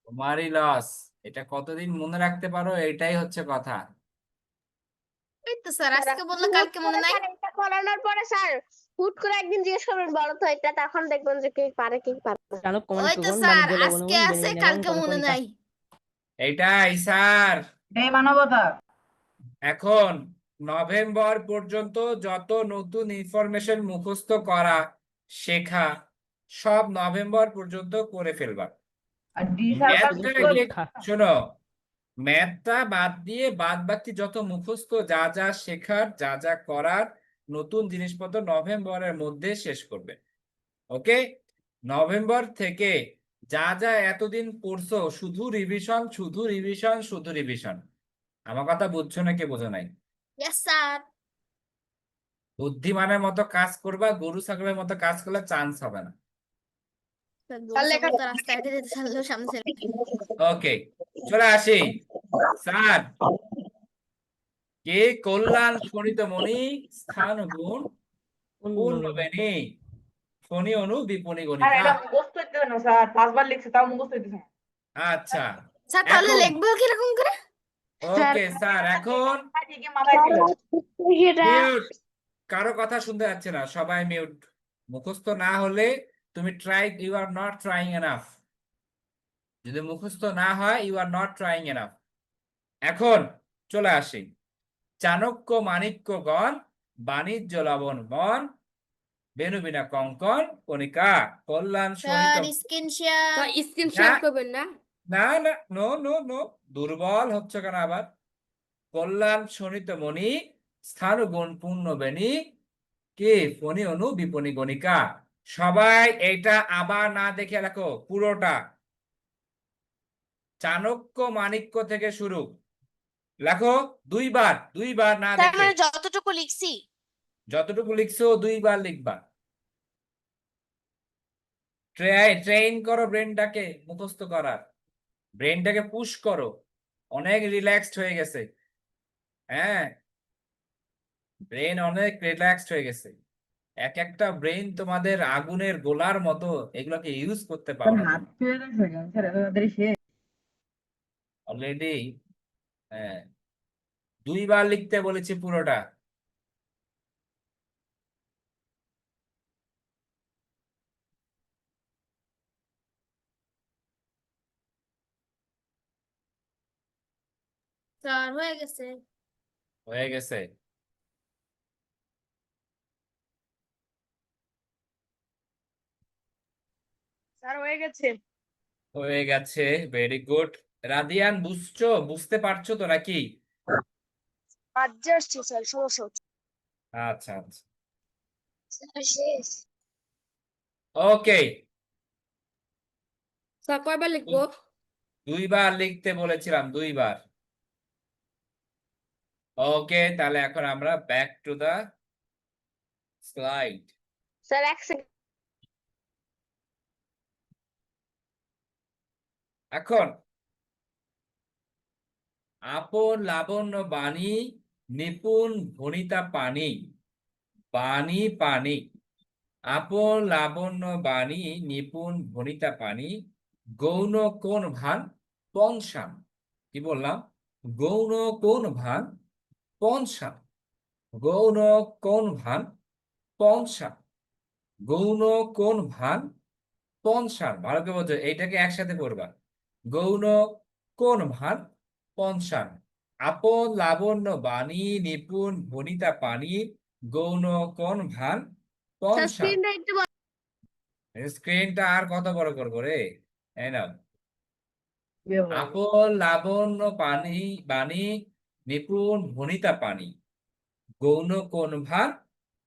তোমারই লস। এটা কতদিন মনে রাখতে পারো, এটাই হচ্ছে কথা। এই তো স্যার আজকে বললে কালকে মনে নাই। এটা করানোর পরে স্যার হুট করে একদিন জিজ্ঞেস করবেন বলো তো এটা, তখন দেখবেন যে কে পারে কি পারে না। ওই তো স্যার আজকে আছে কালকে মনে নাই। এইটাই স্যার। এই মানবতা। এখন নভেম্বর পর্যন্ত যত নতুন ইনফরমেশন মুখস্থ করা, শেখা, সব নভেম্বর পর্যন্ত করে ফেলবা। আর ডি স্যার শোনো, ম্যাথটা বাদ দিয়ে বাদ বাকি যত মুখস্থ, যা যা শেখার, যা যা করার, নতুন জিনিসপত্র নভেম্বরের মধ্যে শেষ করবে। ওকে, নভেম্বর থেকে যা যা এতদিন পড়ছো, শুধু রিভিশন শুধু রিভিশন শুধু রিভিশন। আমার কথা বুঝছো নাকি বোঝো নাই? Yes sir. বুদ্ধিমানের মতো কাজ করবা, গরু ছাগলের মতো কাজ করলে চান্স হবে না। তো রাস্তায় হেঁটে যেতে চাইলেও সামনে ছেলে। ওকে, চলে আসি। স্যার, কে কল্যাণ শোণিত মণি স্থান গুণ পূর্ণ বেনি ফণি অনু বিপণী স্যার গণিকা। এটা মুখস্থ হইতেছে না স্যার, 5 বার লিখছে তাও মুখস্থ হইতেছে না। আচ্ছা, স্যার তাহলে এখন লিখবো কিরকম করে? ওকে স্যার, এখন ঠিকই মাথায় ছিল। মিউট। কারো কথা শুনতে যাচ্ছে না, সবাই মিউট। মুখস্থ না হলে তুমি try, you are not trying enough. যদি মুখস্থ না হয়, you are not trying enough. এখন চলে আসি। চাণক্য মাণিক্যগণ, বাণিজ্য লবণ মন, বেনু বিনা কঙ্কন কণিকা, কল্যাণ শোণিত। Sir screen share. Sir screen share করবেন না? না না, নো নো নো, দুর্বল হচ্ছে কেন আবার? কল্যাণ শোণিত মণি স্থান গুণ পূর্ণ বেনি কে ফণি অনু বিপণী গণিকা। সবাই এটা আবার না দেখে লেখো পুরোটা, চাণক্য মাণিক্য থেকে শুরু লেখো। 2 বার, 2 বার না স্যার দেখে। মানে যতটুকু লিখছি যতটুকু লিখছো 2 বার লিখবা। ট্রেন করো ব্রেনটাকে মুখস্থ করার, ব্রেনটাকে পুশ করো। অনেক রিল্যাক্সড হয়ে গেছে, হ্যাঁ ব্রেন অনেক রিল্যাক্সড হয়ে গেছে। এক একটা ব্রেন তোমাদের আগুনের গোলার মতো, এগুলোকে ইউজ করতে স্যার পারো না হাত তুমি ছুঁয়ে গেছে কেন স্যার এত তাড়াতাড়ি শেষ? অলরেডি। হ্যাঁ, 2বার লিখতে বলেছি পুরোটা। স্যার হয়ে গেছে। হয়ে গেছে। স্যার হয়ে গেছে। হয়ে গেছে, ভেরি গুড। রাদিয়ান বুঝছো, বুঝতে পারছো তো নাকি? আজ্জা আসছে স্যার, সমস্যা হচ্ছে। আচ্ছা আচ্ছা, স্যার শেষ। ওকে। স্যার কয়বার লিখবো? 2বার লিখতে বলেছিলাম, 2বার। ওকে, তাহলে এখন আমরা back to the slide. Sir এক সেকেন্ড। এখন আপন লাবণ্য বাণী, নিপুণ ভণিতা পানি। বাণী পানি, আপন লাবণ্য বাণী, নিপুণ ভণিতা পানি, গৌণ কোন ভান পঞ্চান। কি বললাম? গৌণ কোন ভান পঞ্চান। গৌণ কোন ভান পঞ্চান। গৌণ কোন ভান পঞ্চান। ভালো করে বলছো, এইটাকে একসাথে পড়বা। গৌণ কোন ভান পঞ্চান। আপন লাবণ্য বাণী, নিপুণ ভণিতা পানি, গৌণ কোন ভান স্যার পঞ্চান। স্ক্রিনটা একটু স্ক্রিনটা আর কত বড় করবো রে? এই নাও। কি ব্যাপার? আপন লাবণ্য পানি বাণী, নিপুণ ভণিতা পানি, গৌণ কোন ভান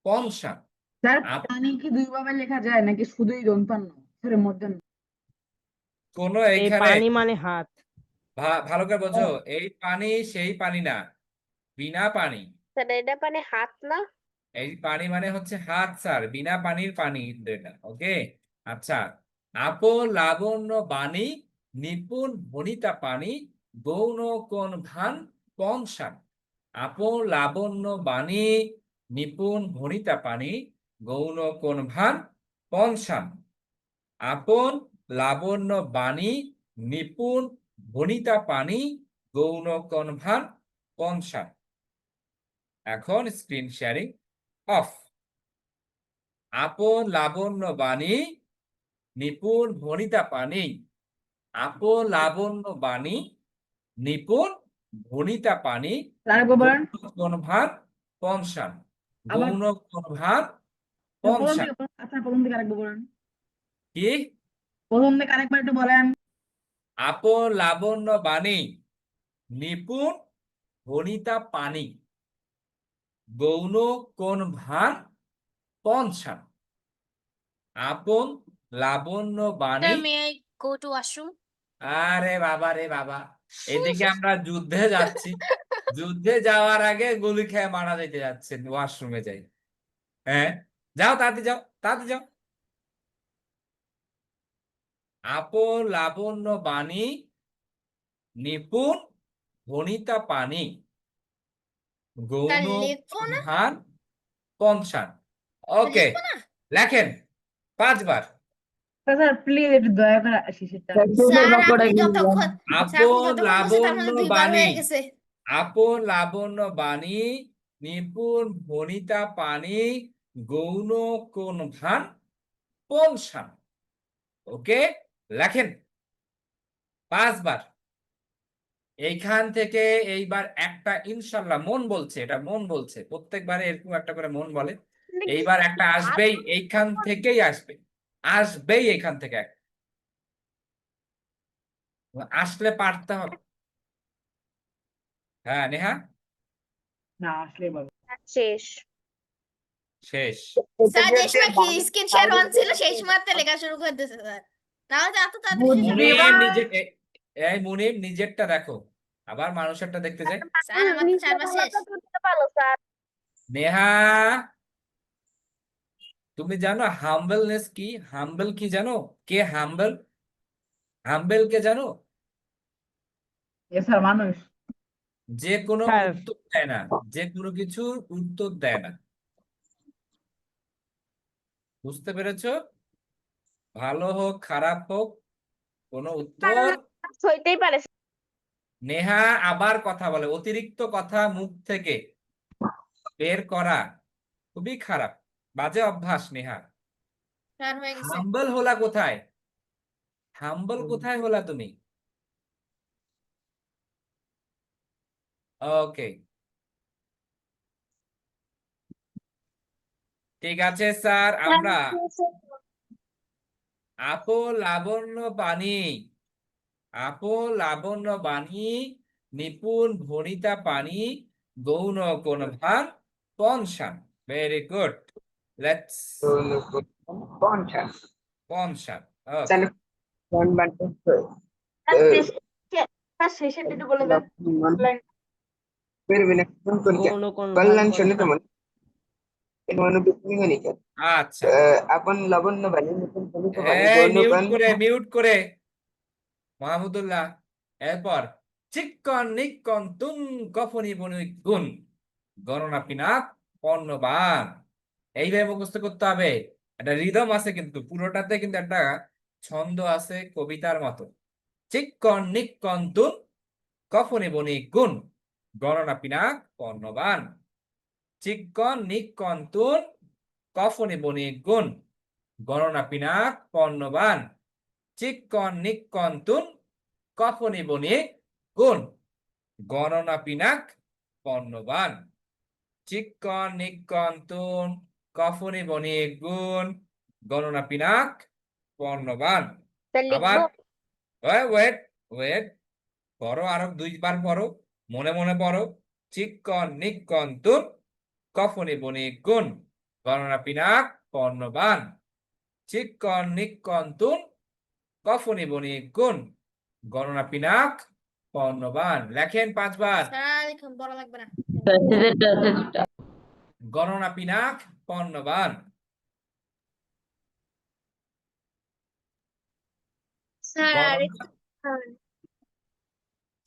পঞ্চান। স্যার আপ- পানি কি দুই ভাবে লেখা যায় নাকি শুধুই দন্তান্ন স্যার মধ্যে? কোন এই এইখানে পানি মানে হাত। ভালো করে বোঝো, এই পানি সেই পানি না, বিনা পানি। স্যার এটা মানে হাত না? এই পানি মানে হচ্ছে হাত স্যার, বিনা পানির পানি এটা। ওকে, আচ্ছা। আপন লাবণ্য বাণী, নিপুণ ভণিতা পানি, গৌণ কোন ভান পঞ্চান। আপন লাবণ্য বাণী, নিপুণ ভণিতা পানি, গৌণ কোন ভান পঞ্চান। আপন লাবণ্য বাণী, নিপুণ ভণিতা পানি, গৌণ কোন ভান পঞ্চান। এখন স্ক্রিন শেয়ারিং অফ। আপন লাবণ্য বাণী, নিপুণ ভণিতা পানি, আপন লাবণ্য বাণী, নিপুণ ভণিতা পানি, আরেকবার বলেন। গৌণ কোন ভান পঞ্চান। আবার গৌণ কোন ভান প্রথম পঞ্চান। থেকে আচ্ছা প্রথম থেকে আরেকবার বলেন। কি? প্রথম থেকে আরেকবার একটু বলেন। আপন লাবণ্য বাণী, নিপুণ ভণিতা পানি, গৌণ কোন ভান পঞ্চান। আপন লাবণ্য বাণী। May I go to washroom? আরে বাবা রে বাবা, এদিকে আমরা যুদ্ধে যাচ্ছি, যুদ্ধে যাওয়ার আগে গুলি খেয়ে মারা যেতে যাচ্ছেন, ওয়াশরুমে যাই। হ্যাঁ, যাও তাড়াতাড়ি যাও, তাড়াতাড়ি যাও। আপন লাবণ্য বাণী, নিপুণ ভণিতা পানি, গৌণ লেখো না, ভান পঞ্চান। ওকে, লিখবো না। লেখেন 5বার। স্যার প্লিজ একটু দয়া করে শেষেরটা। স্যার আপনি যতক্ষণ স্যার আপনি আপন যতক্ষণ বলছেন তার লাবণ্য মধ্যে 2বার বাণী, হয়ে গেছে। আপন লাবণ্য বাণী, নিপুণ ভণিতা পানি, গৌণ কোন ভান পঞ্চান। ওকে, লেখেন 5বার। এইখান থেকে এইবার একটা ইনশাল্লাহ মন বলছে, এটা মন বলছে, প্রত্যেকবারে এরকম একটা করে মন বলে। এইবার একটা আসবেই, এইখান থেকেই আসবে, আসবেই এইখান থেকে একটা। আসলে পারতে হবে। হ্যাঁ নেহা, না আসলে বলো। শেষ। শেষ। স্যার যে সময় কি স্ক্রিন শেয়ার অন ছিল সেই সময় লেখা শুরু করে দিয়েছে স্যার। তাহলে এত তাড়াতাড়ি শেষ হবে? মুনিম নিজে এই মুনিম নিজেরটা দেখো, আবার মানুষেরটা দেখতে যাই। স্যার আমার তো 4বার শেষ। ভালো স্যার। নেহা, তুমি জানো হাম্বলনেস কি? হাম্বল কি জানো? কে হাম্বল? হাম্বল কে জানো? এ স্যার মানুষ। যে কোনো স্যার উত্তর দেয় না, যে কোনো কিছুর উত্তর দেয় না। বুঝতে পেরেছো? ভালো হোক খারাপ হোক কোনো উত্তর। হইতেই পারে নেহা আবার কথা বলে, অতিরিক্ত কথা মুখ থেকে বের করা খুবই খারাপ, বাজে অভ্যাস নেহা। স্যার হয়ে গেছে। হাম্বল হলা কোথায়? হাম্বল কোথায় হলা তুমি? ওকে, ঠিক আছে স্যার। আমরা আপো লাবণ্য বাণী, আপো লাবণ্য বাণী, নিপুণ ভণিতা পানি, গৌণ কোন ভান, পনসান। ভেরি গুড, লেটস পঞ্চাশ পনসান। স্যার ওয়ান বান শেষের একটু বলে দেন फिर विलक्षण कोण क्या कल्याण शून्य तर म्हणून गणित আচ্ছা, आपण लवण बाणी निपुण भूमिका बाणी এই गौण মিউট बाण করে, মিউট করে মাহমুদুল্লাহ। এরপর চিক্কন নিক্কন তুম কফনি বনি গুণ, গণনা পিনাক পণ্যবান। এইভাবে মুখস্থ করতে হবে। একটা রিদম আছে কিন্তু, পুরোটাতে কিন্তু একটা ছন্দ আছে কবিতার মতো। চিক্কন নিক্কন তুম কফনি বনি গুণ, গণনা পিনাক পণ্যবান। চিক্কন নিক্কন তুম কফনি বনি গুণ, গণনা পিনাক পণ্যবান। চিক্কন নিক্কন তুন কফনি বনি গুণ, গণনা পিনাক পণ্যবান। চিক্কন নিক্কন তুন কফনি বনি গুণ, গণনা পিনাক পণ্যবান। আবার ওয়েট ওয়েট, পড়ো, আরো দুইবার পড়ো, মনে মনে পড়ো। চিক্কন নিক্কন তুন কফনি বনি গুণ, গণনা পিনাক পণ্যবান। চিক্কন নিক্কন তুন কফনি বনি গুণ, গণনা পিনাক পণ্যবান। লেখেন 5 বার। স্যার এখন বলা লাগবে না। গণনা পিনাক পণ্যবান। স্যার গণনা-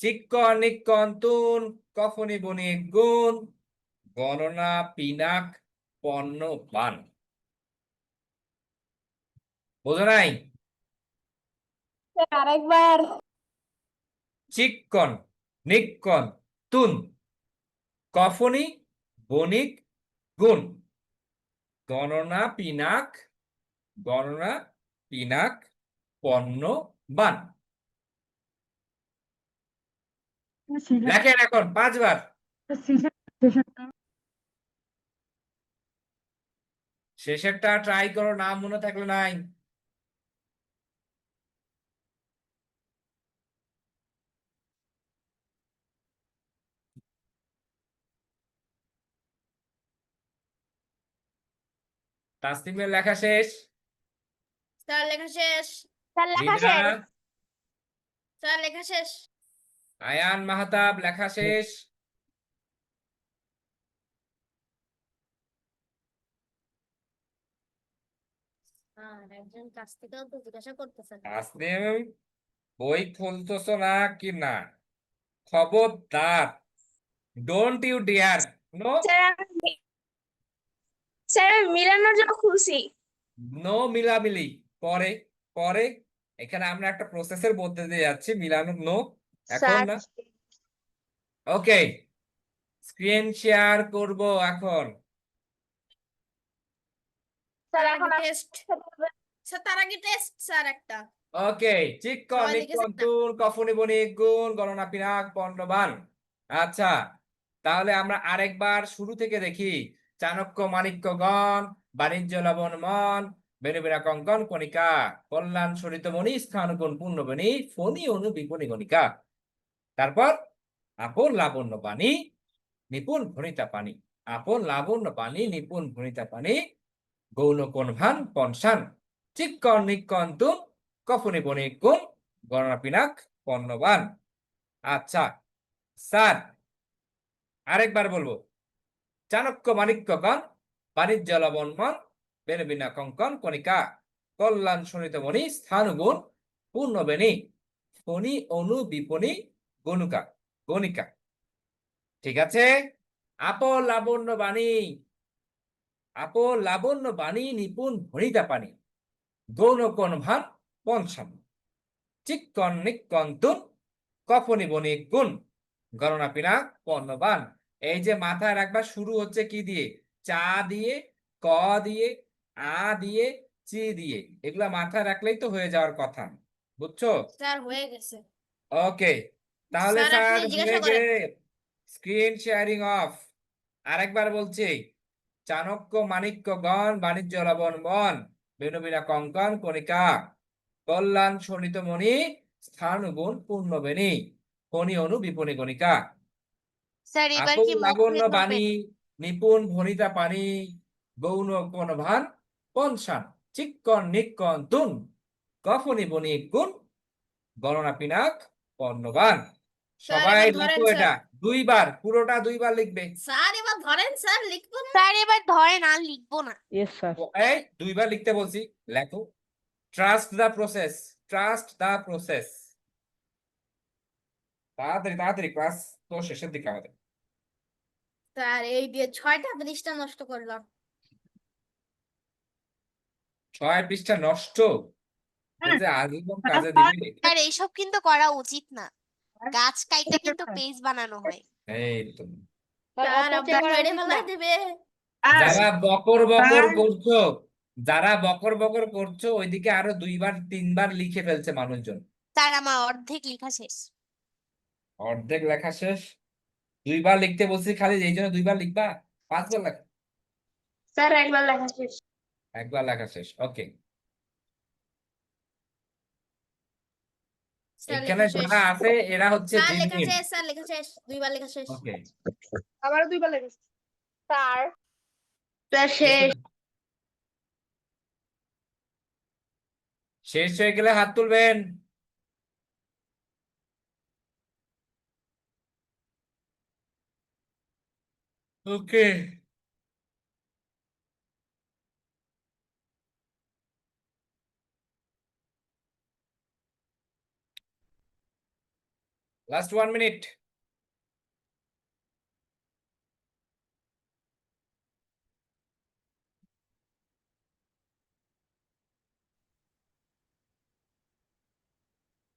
চিক্কন নিক্কন তুন কফনি বনি গুণ, গণনা পিনাক পণ্যবান। বোঝো নাই? আরেকবার চিক্কন নিক্কন তুন কফনি বনিক গুণ, গণনা পিনাক, গণনা পিনাক পণ্যবান। লেখেন এখন 5 বার। শেষেরটা ট্রাই করো, নাম মনে থাকলে নাই। তাসনিমের লেখা শেষ। স্যার লেখা শেষ। স্যার লেখা রিদা, শেষ স্যার লেখা শেষ। আয়ান মাহতাব লেখা শেষ। একজন কাছ থেকেও তো জিজ্ঞাসা করতেছেন। তাসনিম, বই খুলতেছ না কি না? খবরদার, don't you dear, no sir আমি মিলানোর জন্য খুলছি নো মিলামিলি। পরে পরে, এখানে আমরা একটা প্রসেসের মধ্যে দিয়ে যাচ্ছি, মিলানো নো, এখন স্যার না। ওকে, স্ক্রিন শেয়ার করব এখন। স্যার এখন টেস্ট স্যার, তার আগে টেস্ট স্যার একটা। ওকে, চিক্কন সবাই লিখেছেন নিক্কন না? তুন কফনি বনি গুণ, গণনা পিনাক পণ্যবান। আচ্ছা, তাহলে আমরা আরেকবার শুরু থেকে দেখি। চাণক্য মাণিক্যগণ, বাণিজ্য লবণ মন, বেনুবিনা কঙ্কন কণিকা, কল্যাণ সরিত মণি, স্থানগুণ পূর্ণবেণী, ফণি অনু বিপণী গণিকা। তারপর আপন লাবণ্য বাণী, নিপুণ ভণিতা পানি, আপন লাবণ্য পানি, নিপুণ ভণিতা পানি, গৌণ কোন ভান পনসান। চিক্কন নিক্কন তুন কফনি বনি গুণ, গণনা পিনাক পণ্যবান। আচ্ছা স্যার, আরেকবার বলবো। চাণক্য মাণিক্যগণ, বাণিজ্য লবণ মন, বেনুবিনা কঙ্কন কণিকা, কল্যাণ শোণিত মণি, স্থানগুণ পূর্ণবেণী, ফণি অনু বিপণী গণুকা গণিকা। ঠিক আছে? আপন লাবণ্য বাণী, আপো লাবণ্য বাণী নিপুণ ভণিতা পানি গৌণ কোন ভান পঞ্চম চিক্কন নিক্কন তুন কফনি বনি গুণ গণনা পিনা পণ্যবান। এই যে মাথায় রাখবা, শুরু হচ্ছে কি দিয়ে? চা দিয়ে, ক দিয়ে, আ দিয়ে, চি দিয়ে। এগুলা মাথায় রাখলেই তো হয়ে যাওয়ার কথা, বুঝছো? স্যার হয়ে গেছে। ওকে, তাহলে স্যার স্যার আপনি জিজ্ঞাসা হয়ে করেন। গেলে স্ক্রিন শেয়ারিং অফ। আরেকবার বলছি, চাণক্য মাণিক্যগণ বাণিজ্য লবণ বন বেনুবিনা কঙ্কন কণিকা কল্যাণ শোণিত মণি স্থান গুণ পূর্ণবেণী ফণি অনু বিপণী গণিকা। স্যার এবার আপু কি মুখে লাবণ্য ধরবেন? বাণী নিপুণ ভণিতা পানি গৌণ কোন ভান পঞ্চান চিক্কন নিক্কন তুন কফনি বনি গুণ গণনা পিনাক পণ্যবান। স্যার সবাই এবার লিখো ধরেন এটা স্যার। দুইবার, পুরোটা দুইবার লিখবে। স্যার এবার ধরেন স্যার, লিখবো না। স্যার এবার ধরেন, আর লিখবো না। Yes sir. এই দুইবার লিখতে বলছি, লেখো। Trust the process, trust the process. তাড়াতাড়ি তাড়াতাড়ি, ক্লাস তো শেষের দিকে আমাদের। স্যার এই দিয়ে 6টা পৃষ্ঠা নষ্ট করলাম। 6 পৃষ্ঠা নষ্ট, বলছে আজীবন কাজে স্যার, দিবি। স্যার এইসব কিন্তু করা উচিত না, গাছ কাইটে কিন্তু পেজ বানানো হয়। এই তো, স্যার আপনার মেরে ফেলা দেবে। যারা বকর বকর স্যার। করছো, যারা বকর বকর করছো, ওইদিকে আরো 2বার 3বার লিখে ফেলছে মানুষজন। স্যার আমার অর্ধেক লেখা শেষ। অর্ধেক লেখা শেষ? 2বার লিখতে বলছি খালি, এই জন্য 2বার লিখবা? 5বার লেখা, স্যার একবার লেখা শেষ। 1বার লেখা শেষ। ওকে, স্যার এখানে লেখা শেষ। যারা আছে এরা হচ্ছে স্যার লেখা জিনিস। শেষ, স্যার লেখা শেষ, 2বার লেখা শেষ। ওকে, আমারও 2বার লেখা শেষ। স্যার স্যার শেষ। শেষ হয়ে গেলে হাত তুলবেন। ওকে, লাস্ট 1 মিনিট।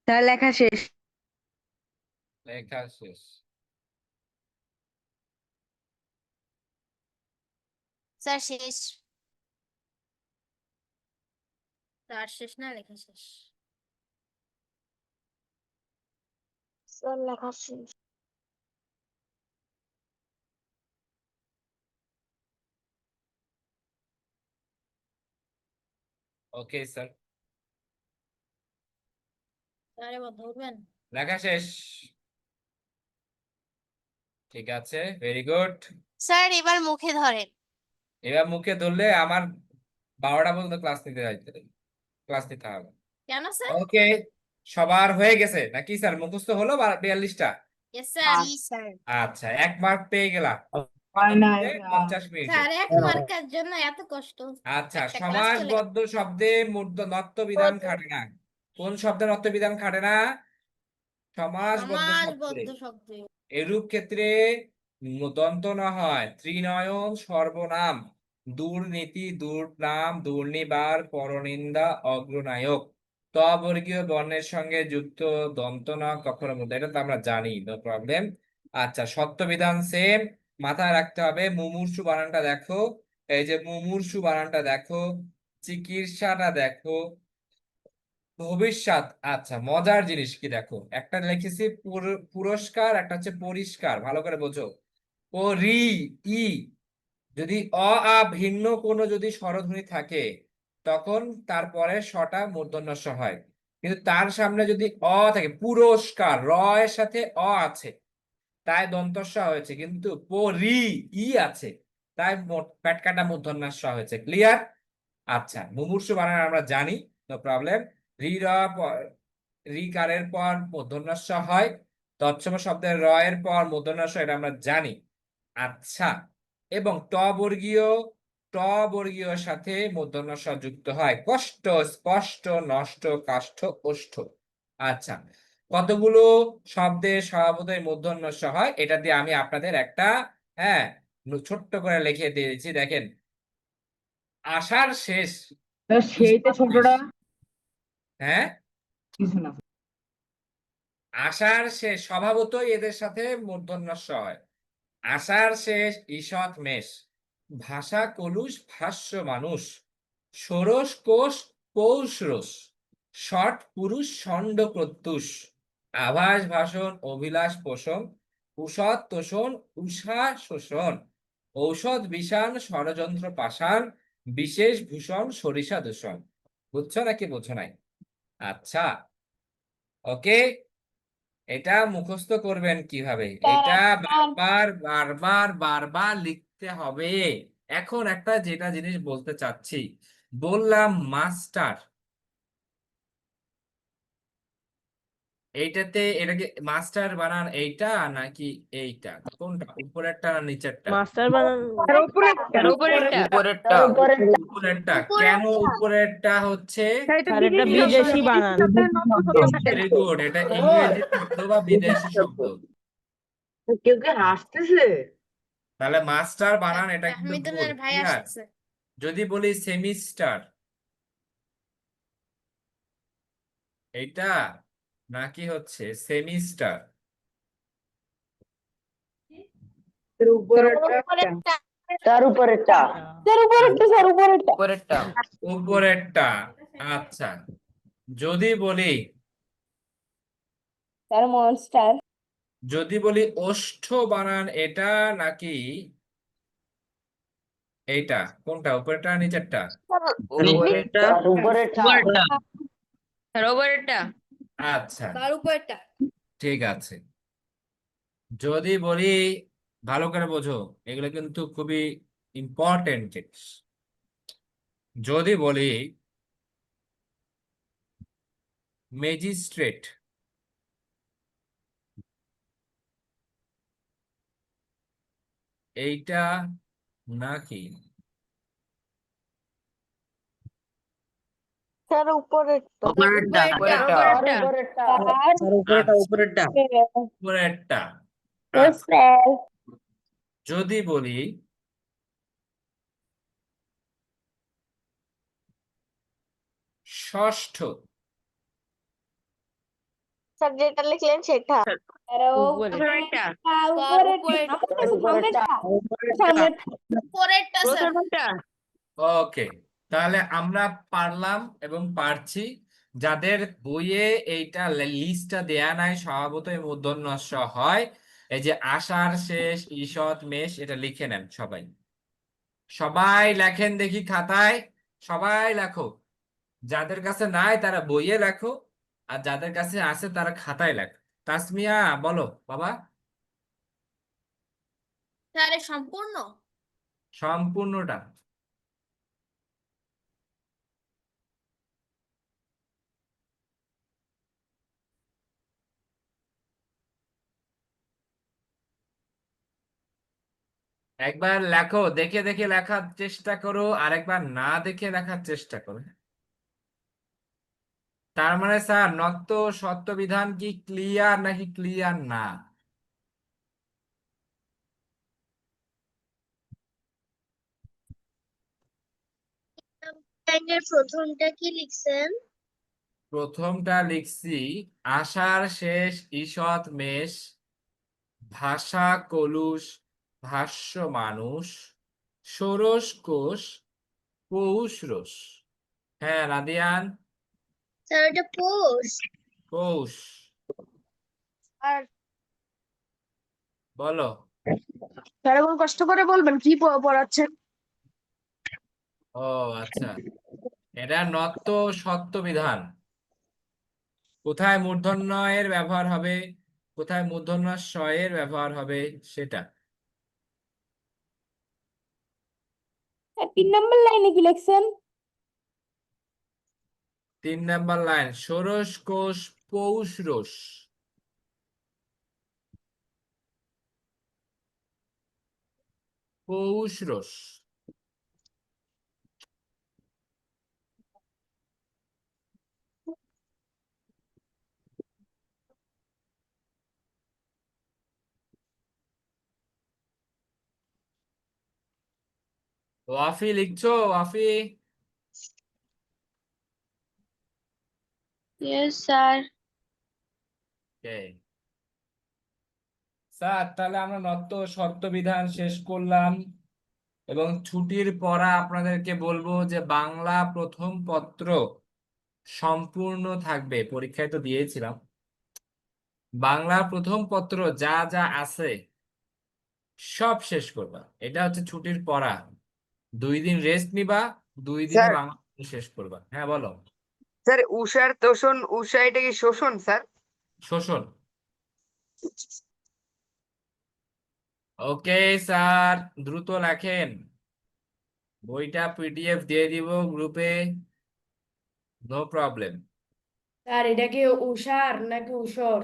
স্যার লেখা শেষ। লেখা শেষ। স্যার শেষ। স্যার শেষ না, লেখা শেষ। স্যার লেখা শেষ। ওকে স্যার, স্যার এবার ধরবেন। লেখা শেষ। ঠিক আছে, ভেরি গুড। স্যার এবার মুখে ধরেন। এবার মুখে ধরলে আমার 12টা পর্যন্ত ক্লাস নিতে হবে। কেন স্যার? ওকে, সবার হয়ে গেছে নাকি স্যার? মুখস্থ হলো 42টা? Yes sir. জি স্যার। আচ্ছা, 1 মার্ক পেয়ে গেলাম হয় না, 50 মিনিটে। স্যার 1 মার্কের জন্য এত কষ্ট। আচ্ছা, একটা ক্লাস চলে সমাসবদ্ধ শব্দে নত্ব বিধান খাটে না। কোন শব্দে নত্ব বিধান খাটে না? সমাসবদ্ধ শব্দে। সমাসবদ্ধ শব্দ। এরূপ ক্ষেত্রে দন্ত না হয় ত্রিনয়ন সর্বনাম দুর্নীতি দুর্নাম দুর্নিবার পরনিন্দা অগ্রনায়ক ত বর্গীয় বর্ণের সঙ্গে যুক্ত দন্ত না কখনো মধ্যে, এটা তো আমরা জানি, নো প্রবলেম। আচ্ছা, সত্য বিধান সেম, মাথায় রাখতে হবে। মুমূর্ষু বানানটা দেখো, এই যে মুমূর্ষু বানানটা দেখো, চিকিৎসাটা দেখো, ভবিষ্যৎ। আচ্ছা, মজার জিনিস কি দেখো, একটা লিখেছি পুরস্কার, একটা হচ্ছে পরিষ্কার, ভালো করে বোঝো। ও রি ই, যদি আ ভিন্ন কোনো যদি স্বরধ্বনি থাকে তখন তারপরে সটা মূর্ধন্য ষ হয়, কিন্তু তার সামনে যদি অ থাকে, পুরস্কার র এর সাথে অ আছে তাই দন্তস্ব হয়েছে, কিন্তু রি ই আছে তাই পেট কাটা মূর্ধন্য ষ হয়েছে। ক্লিয়ার? আচ্ছা, মুমূর্ষু বানান আমরা জানি, নো প্রবলেম। রিকারের পর মূর্ধন্য ষ হয়, তৎসম শব্দের র এর পর মূর্ধন্য ষ, এটা আমরা জানি। আচ্ছা, এবং ট বর্গীয় সাথে মূর্ধন্য ষ যুক্ত হয়, কষ্ট স্পষ্ট নষ্ট কাষ্ঠ ওষ্ঠ। আচ্ছা, কতগুলো শব্দে স্বভাবতই মূর্ধন্য ষ হয়, এটা দিয়ে আমি আপনাদের একটা ছোট্ট করে লিখে দিয়েছি, দেখেন। আষাঢ় শেষ সেইতে ঈষৎ ছোটটা মেষ। হ্যাঁ, কিছু না। আষাঢ় শেষ স্বভাবতই এদের সাথে মূর্ধন্য ষ হয়। আষাঢ় শেষ ঈষৎ মেষ, ভাষা কলুষ ভাষ্য মানুষ, ষোড়শ কোষ পৌষ রস, ষট পুরুষ ষণ্ড প্রত্যুষ, আভাস ভাষণ অভিলাষ পোষণ, উষৎ তোষণ উষা শোষণ, ঔষধ বিষাণ ষড়যন্ত্র পাষাণ, বিশেষ ভূষণ সরিষা দূষণ। বুঝছো নাকি বোঝো নাই? আচ্ছা, ওকে, এটা মুখস্থ করবেন কিভাবে, এটা বারবার বারবার বারবার লিখতে হবে। এখন একটা যেটা জিনিস বলতে চাচ্ছি, বললাম মাস্টার, এইটাতে এটাকে মাস্টার বানান এইটা নাকি এইটা, কোনটা, উপরেরটা না নিচেরটা? মাস্টার বানান উপরেরটা। উপরেরটা কেন? উপরেরটা হচ্ছে স্যার এটা বিদেশি বানান। ভেরি গুড, এটা ইংরেজি শব্দ বা বিদেশি শব্দ। কেউ কি হাসতেছে? তাহলে মাস্টার বানান এটা কিন্তু ভুল, মিথুনের ভাই ক্লিয়ার? আসছে। যদি বলি সেমিস্টার, এইটা নাকি হচ্ছে সেমিস্টার? এর উপরেরটা তার উপরেরটা উপরেরটা। আচ্ছা, যদি বলি, তার মনস্টার যদি বলি ওষ্ঠ বানান এটা নাকি এইটা, কোনটা, উপরেরটা না নিচেরটা? উপরেরটা আচ্ছা, তার উপরেরটা। ঠিক আছে। যদি বলি, ভালো করে বোঝো, এগুলো কিন্তু খুবই ইম্পর্টেন্ট জিনিস। যদি বলি ম্যাজিস্ট্রেট, এইটা নাকি তার উপরেরটা আচ্ছা, উপরেরটা। আচ্ছা, যদি বলি ষষ্ঠ, স্যার যেটা লিখলেন সেটা উপরেরটা। উপরেরটা স্যার। ওকে, তাহলে আমরা পারলাম এবং পারছি। যাদের বইয়ে এইটা লিস্টটা দেয়া নাই, স্বভাবতই মূর্ধন্য ষ হয়, এই যে আষাঢ় শেষ ঈষৎ মেষ, এটা লিখে নেন সবাই। সবাই লেখেন দেখি খাতায়, সবাই লেখো। যাদের কাছে নাই তারা বইয়ে লেখো, আর যাদের কাছে আছে তারা খাতায় লেখো। তাসমিয়া বলো বাবা। স্যার এ সম্পূর্ণ। সম্পূর্ণটা। একবার লেখো, দেখে দেখে লেখার চেষ্টা করো, আর একবার না দেখে লেখার চেষ্টা করো। তার মানে স্যার নত্ব সত্য বিধান কি ক্লিয়ার নাকি ক্লিয়ার না? প্রথমটা কি লিখছেন? প্রথমটা লিখছি আষাঢ় শেষ ঈষৎ মেষ, ভাষা কলুষ ভাষ্য মানুষ, ষোড়শ কোষ পৌষ রস। হ্যাঁ রাদিয়ান, স্যার এটা পোষ। পৌষ। আর বলো। স্যার এখন কষ্ট করে বলবেন কি পড়াচ্ছেন। ও আচ্ছা, এটা নত্ব সত্য বিধান। কোথায় মূর্ধন্য এর ব্যবহার হবে, কোথায় মূর্ধন্য ষ এর ব্যবহার হবে, সেটা। 3 নম্বর লাইনে কি লিখছেন? 3 নম্বর লাইন, ষোড়শ কোষ পৌষ রস। পৌষ রস। ওয়াফি লিখছো? Wafi, yes sir. Okay sir, তাহলে আমরা নত্ব শর্ত বিধান শেষ করলাম এবং ছুটির পড়া আপনাদেরকে বলবো যে বাংলা প্রথম পত্র সম্পূর্ণ থাকবে, পরীক্ষায় তো দিয়েছিলাম। বাংলা প্রথম পত্র যা যা আছে সব শেষ করবা, এটা হচ্ছে ছুটির পড়া। 2 দিন রেস্ট নিবা, 2 দিনে স্যার বাংলা শেষ করবা। হ্যাঁ বলো। স্যার উষার তোষণ, উষা এটা কি শোষণ স্যার? শোষণ। ওকে স্যার, দ্রুত লেখেন। বইটা পিডিএফ দিয়ে দিব গ্রুপে, নো প্রবলেম। স্যার এটা কি উষার নাকি উষর?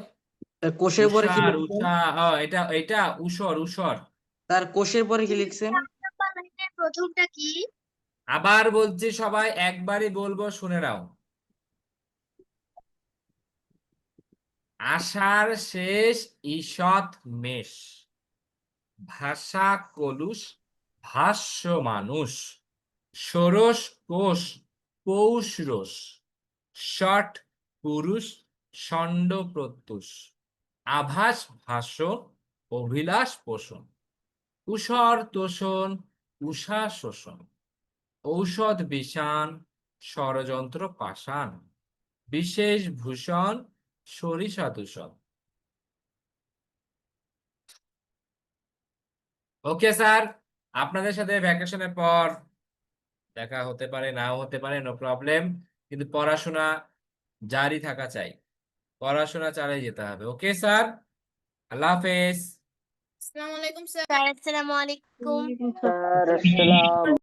কোষের পরে কি উষার, লিখছেন? উষা, এটা এটা উষর, উষর। তার কোষের পরে কি লিখছেন? প্রথমটা কি? আবার বলছি, সবাই একবারই বলবো, শুনে নাও। আষাঢ় শেষ ঈষৎ মেষ, ভাষা কলুষ ভাষ্য মানুষ, ষোড়শ কোষ পৌষ রোষ, ষট পুরুষ ষণ্ড প্রত্যুষ, আভাস ভাষণ অভিলাষ পোষণ, উষর তোষণ উষা শোষণ, ঔষধ বিষাণ ষড়যন্ত্র পাষাণ, বিশেষ ভূষণ সরিষা দূষণ। ওকে স্যার, আপনাদের সাথে ভ্যাকেশনের পর দেখা হতে পারে, নাও হতে পারে, নো প্রবলেম, কিন্তু পড়াশোনা জারি থাকা চাই, পড়াশোনা চালিয়ে যেতে হবে। ওকে স্যার, আল্লাহ হাফেজ। আসসালামু আলাইকুম স্যার। আসসালামু আলাইকুম। স্যার আসসালাম।